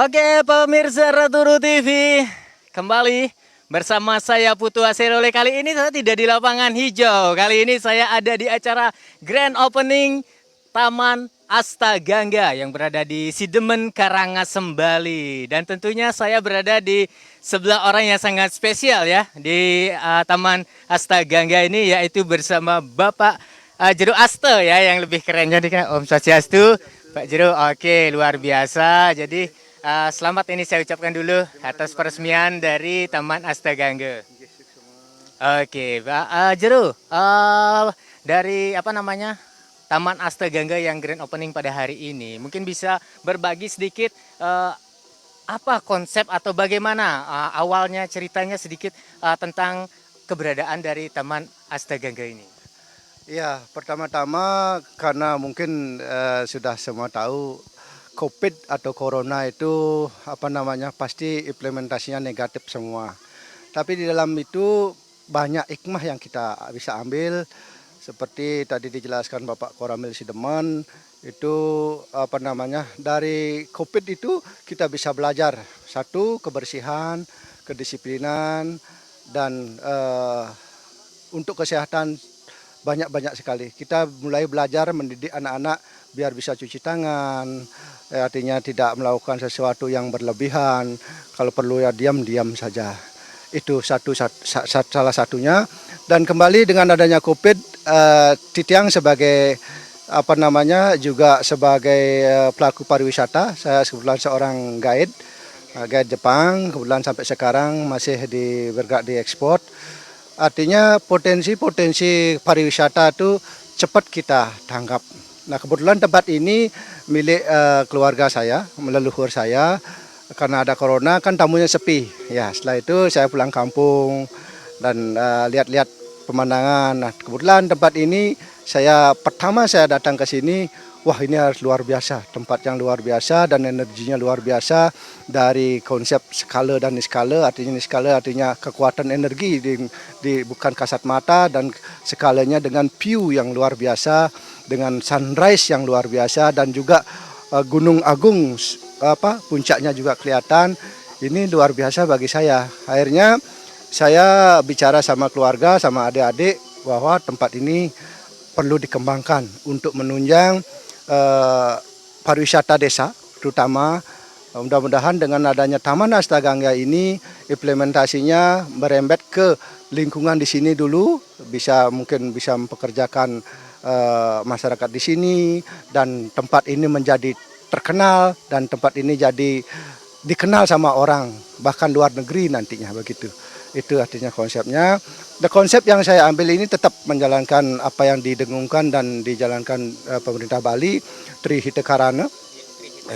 Oke pemirsa Raturu TV, kembali bersama saya Putu Aserole. Kali ini saya tidak di lapangan hijau, kali ini saya ada di acara Grand Opening Taman Astagangga yang berada di Sidemen, Karangasem, Bali. Dan tentunya saya berada di sebelah orang yang sangat spesial ya di Taman Astagangga ini, yaitu bersama Bapak Jero Aste ya, yang lebih kerennya dikenal Om Swastiastu. Pak Jero, oke luar biasa. Jadi selamat ini saya ucapkan dulu atas peresmian dari Taman Astagangga. Oke, Pak Jero, dari apa namanya Taman Astagangga yang grand opening pada hari ini, mungkin bisa berbagi sedikit apa konsep atau bagaimana awalnya ceritanya sedikit tentang keberadaan dari Taman Astagangga ini. Ya, pertama-tama karena mungkin sudah semua tahu COVID atau Corona itu pasti implementasinya negatif semua. Tapi di dalam itu banyak hikmah yang kita bisa ambil. Seperti tadi dijelaskan Bapak Koramil Sidemen, itu dari COVID itu kita bisa belajar. Satu, kebersihan, kedisiplinan, dan untuk kesehatan banyak-banyak sekali. Kita mulai belajar mendidik anak-anak biar bisa cuci tangan, artinya tidak melakukan sesuatu yang berlebihan. Kalau perlu ya diam-diam saja. Itu salah satunya. Dan kembali dengan adanya COVID, Titiang sebagai juga sebagai pelaku pariwisata. Saya kebetulan seorang guide Jepang, kebetulan sampai sekarang masih bergerak di ekspor. Artinya potensi pariwisata itu cepat kita tangkap. Nah, kebetulan tempat ini milik keluarga saya, leluhur saya. Karena ada corona kan tamunya sepi. Ya, setelah itu saya pulang kampung dan lihat-lihat pemandangan. Nah, kebetulan tempat ini pertama saya datang ke sini, wah ini harus luar biasa, tempat yang luar biasa dan energinya luar biasa dari konsep skala dan niskala. Artinya kekuatan energi bukan kasat mata, dan skalanya dengan view yang luar biasa, dengan sunrise yang luar biasa, dan juga Gunung Agung puncaknya juga kelihatan. Ini luar biasa bagi saya. Akhirnya saya bicara sama keluarga, sama adik-adik bahwa tempat ini perlu dikembangkan untuk menunjang pariwisata desa, terutama mudah-mudahan dengan adanya Taman Astagangga ini implementasinya merembet ke lingkungan di sini dulu, mungkin bisa mempekerjakan masyarakat di sini, dan tempat ini menjadi terkenal, dan tempat ini jadi dikenal sama orang bahkan luar negeri nantinya begitu. Itu artinya konsepnya. Konsep yang saya ambil ini tetap menjalankan apa yang didengungkan dan dijalankan pemerintah Bali, Trihita Karana.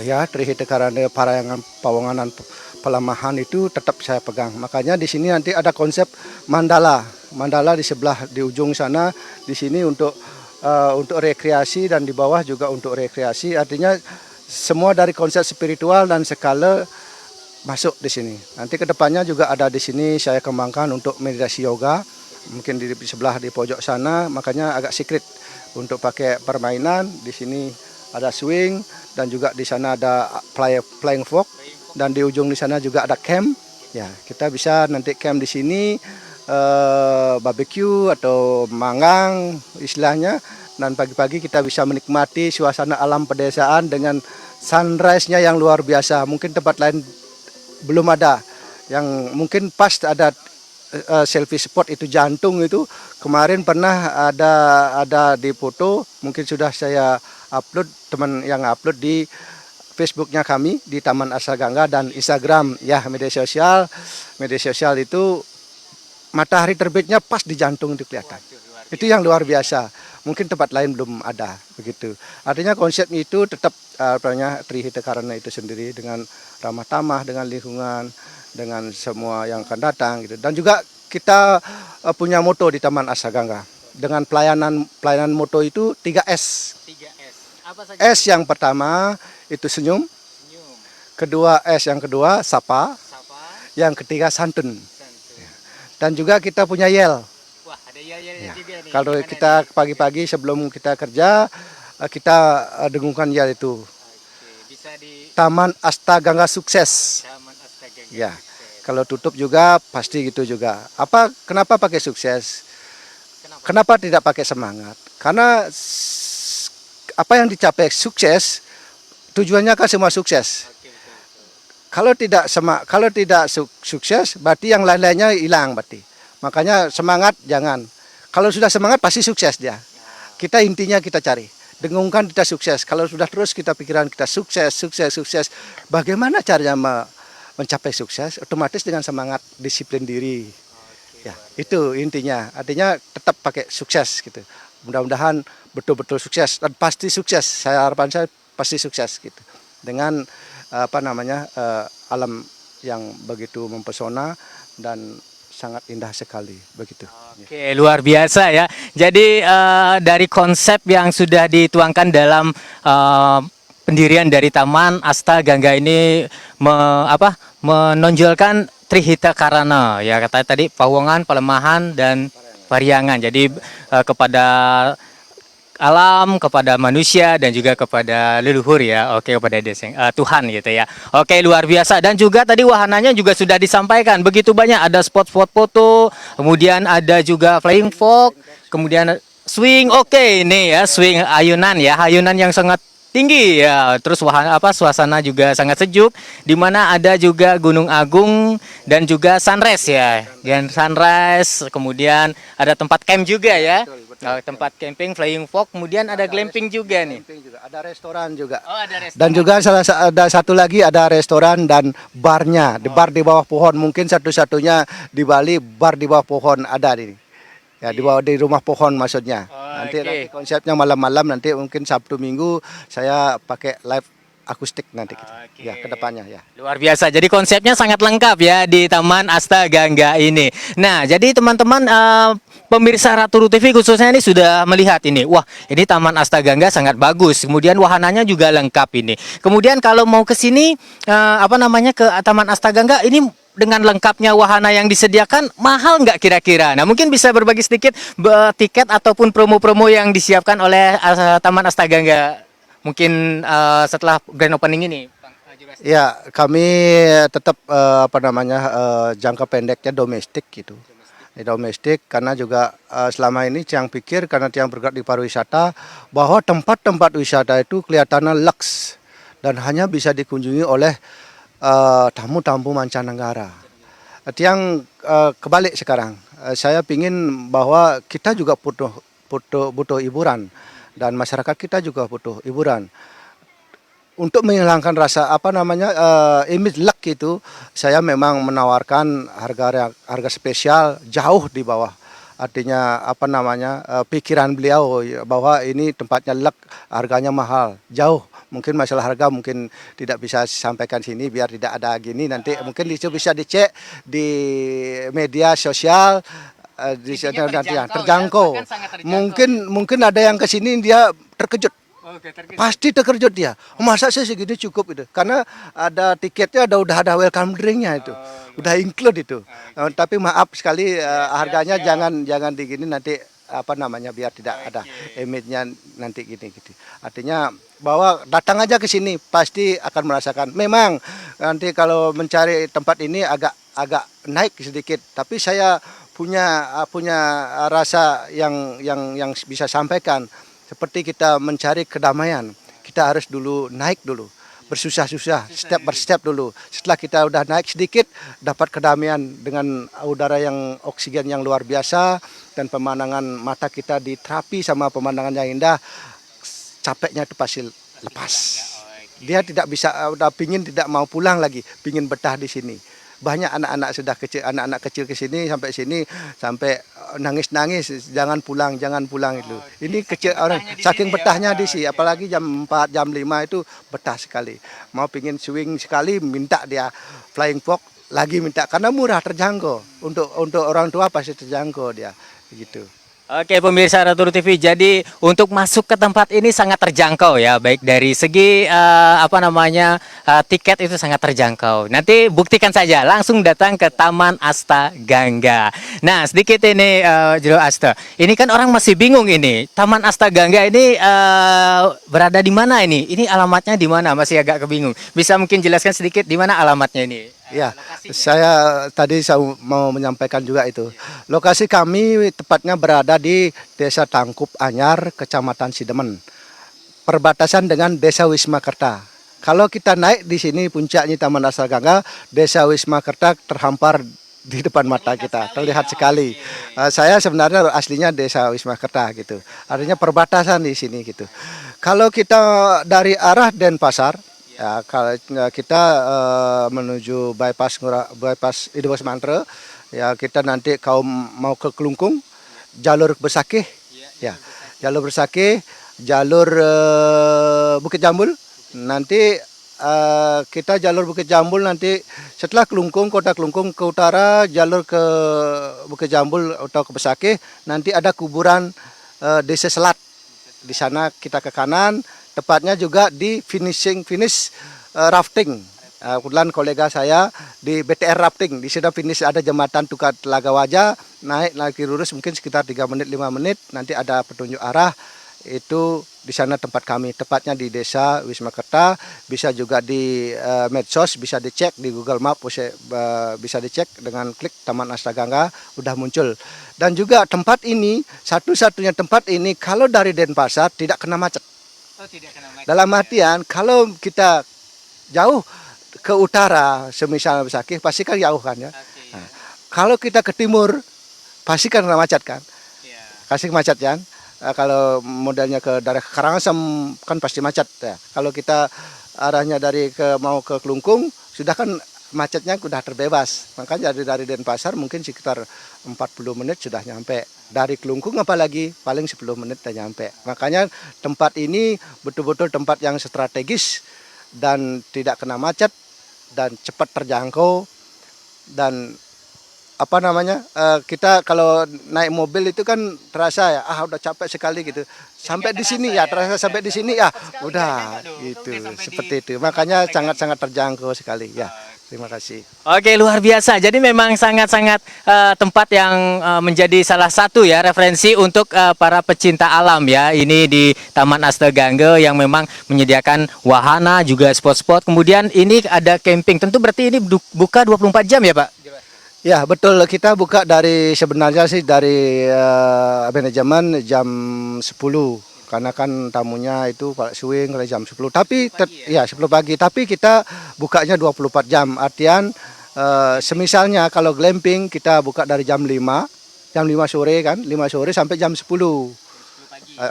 Ya, Trihita Karana Parayangan Pawanganan Pelamahan itu tetap saya pegang. Makanya di sini nanti ada konsep mandala. Mandala di sebelah di ujung sana, di sini untuk untuk rekreasi dan di bawah juga untuk rekreasi. Artinya semua dari konsep spiritual dan skala masuk di sini. Nanti kedepannya juga ada di sini saya kembangkan untuk meditasi yoga. Mungkin di sebelah di pojok sana, makanya agak secret untuk pakai permainan. Di sini ada swing dan juga di sana ada flying fox dan di ujung di sana juga ada camp. Ya, kita bisa nanti camp di sini barbecue atau manggang istilahnya, dan pagi-pagi kita bisa menikmati suasana alam pedesaan dengan sunrise-nya yang luar biasa. Mungkin tempat lain belum ada, yang mungkin pas ada selfie spot itu jantung itu kemarin pernah ada di foto, mungkin sudah saya upload, teman yang upload di Facebooknya kami di Taman Astagangga dan Instagram ya, media sosial itu matahari terbitnya pas di jantung itu kelihatan. Itu yang luar biasa. Mungkin tempat lain belum ada begitu. Artinya konsep itu tetap Trihita Karana itu sendiri dengan ramah tamah dengan lingkungan, dengan semua yang akan datang gitu. Dan juga kita punya moto di Taman Astagangga. Dengan pelayanan moto itu 3S. 3S. Apa saja? S yang pertama itu senyum. Yang kedua sapa. Yang ketiga santun. Dan juga kita punya yel. Wah, ada yel-yelnya juga nih. Kalau Gimana kita nih? pagi-pagi sebelum kita kerja, kita dengungkan yel itu. Oke, bisa di Taman Astagangga sukses. Taman Astagangga. Ya, kalau tutup juga pasti gitu juga. Kenapa pakai sukses? Kenapa tidak pakai semangat? Karena apa yang dicapai sukses, tujuannya kan semua sukses. Kalau tidak sukses, berarti yang lain-lainnya hilang berarti. Makanya semangat jangan. Kalau sudah semangat pasti sukses dia. Kita intinya kita cari. Dengungkan kita sukses. Kalau sudah terus kita pikiran kita sukses. Bagaimana caranya mencapai sukses? Otomatis dengan semangat, disiplin diri. Ya, itu intinya. Artinya tetap pakai sukses gitu. Mudah-mudahan betul-betul sukses dan pasti sukses. Harapan saya pasti sukses gitu. Dengan alam yang begitu mempesona dan sangat indah sekali begitu. Oke, luar biasa ya. Jadi dari konsep yang sudah dituangkan dalam pendirian dari Taman Astagangga ini menonjolkan Trihita Karana ya, kata tadi Pawongan, Pelemahan dan Pariangan. Jadi kepada alam, kepada manusia dan juga kepada leluhur ya. Oke, kepada Tuhan gitu ya. Oke, luar biasa. Dan juga tadi wahananya juga sudah disampaikan. Begitu banyak, ada spot-spot foto, kemudian ada juga flying fox, kemudian swing. Oke, ini ya swing ayunan ya. Ayunan yang sangat tinggi ya. Terus suasana juga sangat sejuk, di mana ada juga Gunung Agung dan juga sunrise ya. Dan sunrise, kemudian ada tempat camp juga ya. Tempat camping, flying fox, kemudian ada glamping juga nih. Ada restoran juga. Oh, ada restoran. Dan juga ada satu lagi, ada restoran dan barnya. Bar di bawah pohon, mungkin satu-satunya di Bali bar di bawah pohon ada di. Ya, di bawah di rumah pohon maksudnya. Nanti konsepnya malam-malam, nanti mungkin Sabtu Minggu saya pakai live akustik nanti ya ke depannya ya. Luar biasa. Jadi konsepnya sangat lengkap ya di Taman Astagangga ini. Nah, jadi teman-teman pemirsa Ratu TV khususnya ini sudah melihat ini. Wah, ini Taman Astagangga sangat bagus. Kemudian wahananya juga lengkap ini. Kemudian kalau mau ke sini ke Taman Astagangga ini dengan lengkapnya wahana yang disediakan, mahal nggak kira-kira? Nah, mungkin bisa berbagi sedikit tiket ataupun promo-promo yang disiapkan oleh Taman Astagangga mungkin setelah grand opening ini. Ya, kami tetap jangka pendeknya domestik gitu. Domestik karena juga selama ini Tiang pikir karena Tiang bergerak di pariwisata bahwa tempat-tempat wisata itu kelihatannya lux dan hanya bisa dikunjungi oleh tamu-tamu mancanegara. Tiang kebalik sekarang. Saya ingin bahwa kita juga butuh hiburan dan masyarakat kita juga butuh hiburan. Untuk menghilangkan rasa image luck itu, saya memang menawarkan harga spesial jauh di bawah. Artinya pikiran beliau bahwa ini tempatnya luck, harganya mahal, jauh. Mungkin masalah harga mungkin tidak bisa sampaikan sini biar tidak ada gini, nanti mungkin itu bisa dicek di media sosial di sana Intinya udah terjangkau ya, terjangkau. bahkan sangat terjangkau. Mungkin ada yang ke sini dia terkejut. Oke, terkejut. Pasti terkejut dia. Oh, masa sih segini cukup itu? Karena ada tiketnya, udah ada welcome drinknya itu, udah include itu. Tapi maaf sekali harganya jangan digini nanti apa namanya biar tidak ada image-nya nanti gini gitu. Artinya bahwa datang aja ke sini pasti akan merasakan. Memang nanti kalau mencari tempat ini agak naik sedikit, tapi saya punya rasa yang bisa sampaikan. Seperti kita mencari kedamaian, kita harus dulu naik dulu, bersusah-susah, step per step dulu. Setelah kita udah naik sedikit, dapat kedamaian dengan udara yang oksigen yang luar biasa dan pemandangan mata kita diterapi sama pemandangan yang indah, capeknya itu pasti lepas. Dia tidak bisa, udah pingin tidak mau pulang lagi, pingin betah di sini. Banyak anak-anak kecil ke sini sampai nangis-nangis, jangan pulang itu. Ini kecil orang saking betahnya di sini, apalagi jam 4, jam 5 itu betah sekali. Mau pingin swing sekali minta dia flying fox lagi minta karena murah, terjangkau. Untuk orang tua pasti terjangkau dia gitu. Oke pemirsa Ratu TV, jadi untuk masuk ke tempat ini sangat terjangkau ya, baik dari segi tiket itu sangat terjangkau. Nanti buktikan saja, langsung datang ke Taman Asta Gangga. Nah sedikit ini Jero Asta, ini kan orang masih bingung ini, Taman Asta Gangga ini berada di mana ini? Ini alamatnya di mana? Masih agak kebingung. Bisa mungkin jelaskan sedikit di mana alamatnya ini? Ya, saya mau menyampaikan juga itu. Lokasi kami tepatnya berada di Desa Tangkup Anyar, Kecamatan Sidemen, perbatasan dengan Desa Wismakerta. Kalau kita naik di sini puncaknya Taman Asta Gangga, Desa Wismakerta terhampar di depan mata kita, terlihat sekali. Saya sebenarnya aslinya Desa Wismakerta gitu. Artinya perbatasan di sini gitu. Kalau kita dari arah Denpasar, ya, kalau kita menuju bypass Idewes Mantre, ya kita nanti kalau mau ke Kelungkung, jalur Besakih, ya jalur Besakih, jalur Bukit Jambul, nanti kita jalur Bukit Jambul nanti setelah Kelungkung, kota Kelungkung ke utara, jalur ke Bukit Jambul atau ke Besakih, nanti ada kuburan Desa Selat, di sana kita ke kanan. Tepatnya juga di finish rafting. Kebetulan kolega saya di BTR rafting, di sana finish ada jembatan Tukar Telaga Wajah, naik lagi lurus mungkin sekitar 3 menit 5 menit, nanti ada petunjuk arah. Itu di sana tempat kami, tepatnya di Desa Wismakerta. Bisa juga di medsos, bisa dicek di Google Map, bisa dicek dengan klik Taman Asta Gangga, udah muncul. Dan juga tempat ini satu-satunya tempat ini kalau dari Denpasar tidak kena macet. Dalam artian kalau kita jauh ke utara, semisal Besakih, pasti kan jauh kan ya. Nah, kalau kita ke timur, pasti kan kena macet kan. Kasih macet kan. Kalau modelnya ke daerah Karangasem kan pasti macet ya. Kalau kita arahnya mau ke Kelungkung, sudah kan macetnya sudah terbebas. Makanya dari Denpasar mungkin sekitar 40 menit sudah nyampe. Dari Kelungkung apalagi paling 10 menit sudah nyampe. Makanya tempat ini betul-betul tempat yang strategis dan tidak kena macet dan cepat terjangkau. Dan kita kalau naik mobil itu kan terasa ya, udah capek sekali gitu. Sampai di sini ya, terasa sampai di sini ya, udah gitu, seperti itu. Makanya sangat-sangat terjangkau sekali ya. Terima kasih. Oke, luar biasa. Jadi memang sangat-sangat tempat yang menjadi salah satu ya referensi untuk para pecinta alam ya. Ini di Taman Asta Gangga yang memang menyediakan wahana juga spot-spot. Kemudian ini ada camping. Tentu berarti ini buka 24 jam ya, Pak? Ya, betul. Kita buka sebenarnya sih dari manajemen jam 10. Karena kan tamunya itu Pak Swing dari jam 10. Tapi ya 10 pagi. Tapi kita bukanya 24 jam. Artian semisalnya kalau glamping kita buka dari jam 5 sore kan, 5 sore sampai jam 10.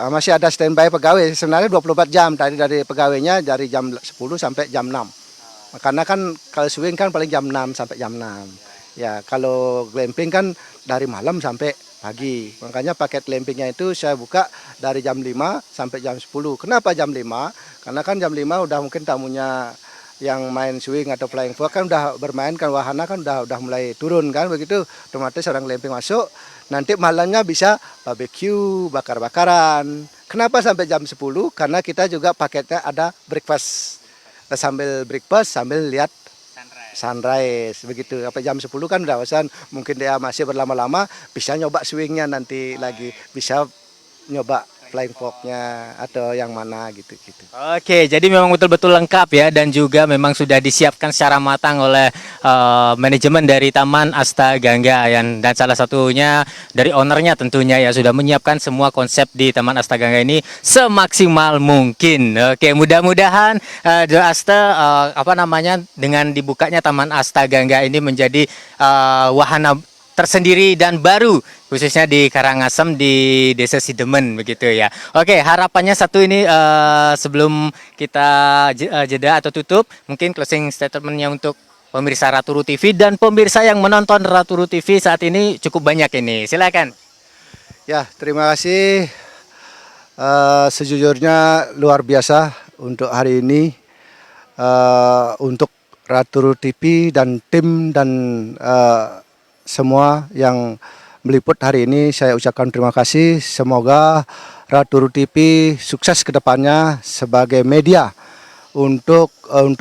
Masih ada standby pegawai. Sebenarnya 24 jam dari pegawainya dari jam 10 sampai jam 6. Karena kan kalau swing kan paling jam 6 sampai jam 6. Ya, kalau glamping kan dari malam sampai pagi. Makanya paket glampingnya itu saya buka dari jam 5 sampai jam 10. Kenapa jam 5? Karena kan jam 5 udah mungkin tamunya yang main swing atau flying fox kan udah bermain kan wahana kan udah mulai turun kan begitu, otomatis orang glamping masuk, nanti malamnya bisa barbecue, bakar-bakaran. Kenapa sampai jam 10? Karena kita juga paketnya ada breakfast. Sambil breakfast sambil lihat sunrise begitu. Sampai jam 10 kan udah bosan, mungkin dia masih berlama-lama bisa nyoba swingnya nanti lagi, bisa nyoba flying fox-nya atau yang mana gitu-gitu. Oke, jadi memang betul-betul lengkap ya, dan juga memang sudah disiapkan secara matang oleh manajemen dari Taman Astagangga dan salah satunya dari ownernya tentunya ya sudah menyiapkan semua konsep di Taman Astagangga ini semaksimal mungkin. Oke, mudah-mudahan dengan dibukanya Taman Astagangga ini menjadi wahana tersendiri dan baru khususnya di Karangasem di Desa Sidemen begitu ya. Oke, harapannya satu ini sebelum kita jeda atau tutup, mungkin closing statementnya untuk pemirsa Raturu TV dan pemirsa yang menonton Raturu TV saat ini cukup banyak ini. Silakan. Ya, terima kasih. Sejujurnya luar biasa untuk hari ini, untuk Raturu TV dan tim dan semua yang meliput hari ini saya ucapkan terima kasih. Semoga Raturu TV sukses ke depannya sebagai media untuk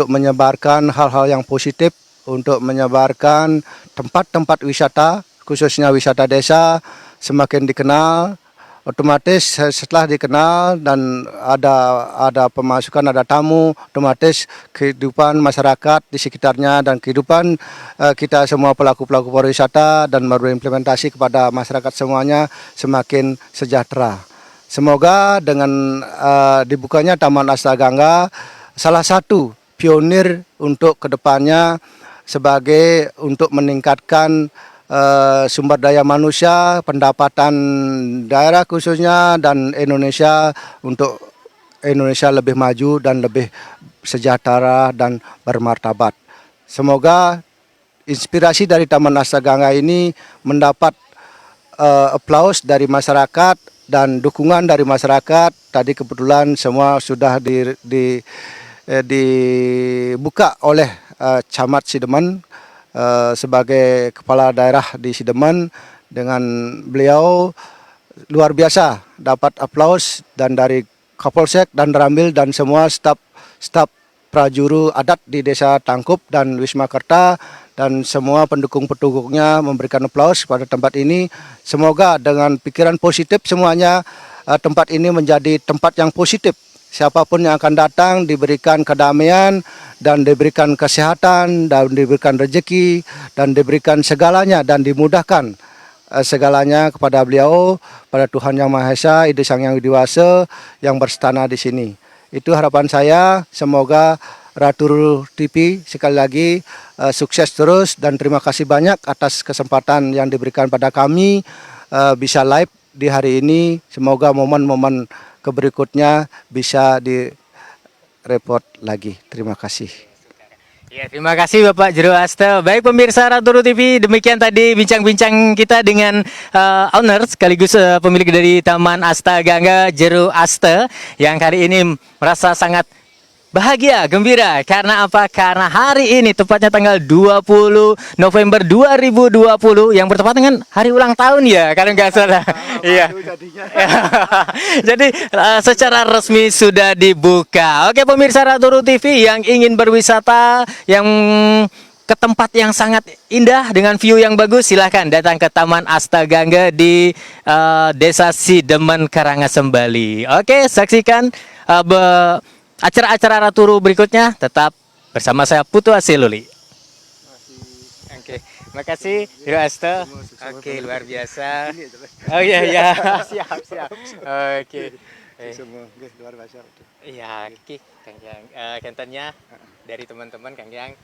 menyebarkan hal-hal yang positif, untuk menyebarkan tempat-tempat wisata, khususnya wisata desa semakin dikenal. Otomatis setelah dikenal dan ada pemasukan, ada tamu, otomatis kehidupan masyarakat di sekitarnya dan kehidupan kita semua pelaku-pelaku pariwisata dan berimplementasi kepada masyarakat semuanya semakin sejahtera. Semoga dengan dibukanya Taman Astagangga salah satu pionir untuk kedepannya sebagai untuk meningkatkan sumber daya manusia, pendapatan daerah khususnya, dan Indonesia untuk Indonesia lebih maju dan lebih sejahtera dan bermartabat. Semoga inspirasi dari Taman Astagangga ini mendapat aplaus dari masyarakat dan dukungan dari masyarakat. Tadi kebetulan semua sudah dibuka oleh Camat Sidemen sebagai kepala daerah di Sidemen. Dengan beliau luar biasa dapat aplaus dan dari Kapolsek dan Ramil dan semua staf prajuru adat di Desa Tangkup dan Wisma Kerta dan semua pendukung-pendukungnya memberikan aplaus pada tempat ini. Semoga dengan pikiran positif semuanya tempat ini menjadi tempat yang positif. Siapapun yang akan datang diberikan kedamaian dan diberikan kesehatan dan diberikan rezeki dan diberikan segalanya dan dimudahkan segalanya kepada beliau, pada Tuhan Yang Maha Esa, Ide Sang Yang Widiwasa yang berstana di sini. Itu harapan saya. Semoga Raturu TV sekali lagi sukses terus dan terima kasih banyak atas kesempatan yang diberikan pada kami bisa live di hari ini. Semoga momen-momen keberikutnya bisa direport lagi. Terima kasih. Ya, terima kasih Bapak Jero Aste. Baik pemirsa Raturu TV, demikian tadi bincang-bincang kita dengan owner sekaligus pemilik dari Taman Astagangga, Jero Aste, yang hari ini merasa sangat bahagia, gembira. Karena apa? Karena hari ini tepatnya tanggal 20 November 2020 yang bertepatan dengan hari ulang tahun ya, kalau nggak salah. Iya. Jadi secara resmi sudah dibuka. Oke pemirsa Raturu TV yang ingin berwisata, yang ke tempat yang sangat indah dengan view yang bagus, silahkan datang ke Taman Astagangga di Desa Sidemen, Karangasem, Bali. Oke, saksikan acara-acara Raturu berikutnya tetap bersama saya Putu Asiluli. Oke, makasih Jero Aste. Oke, luar biasa. Oh iya iya, siap. Oke. Luar biasa. Iya, Kang Yang kentennya dari teman-teman Kang Yang.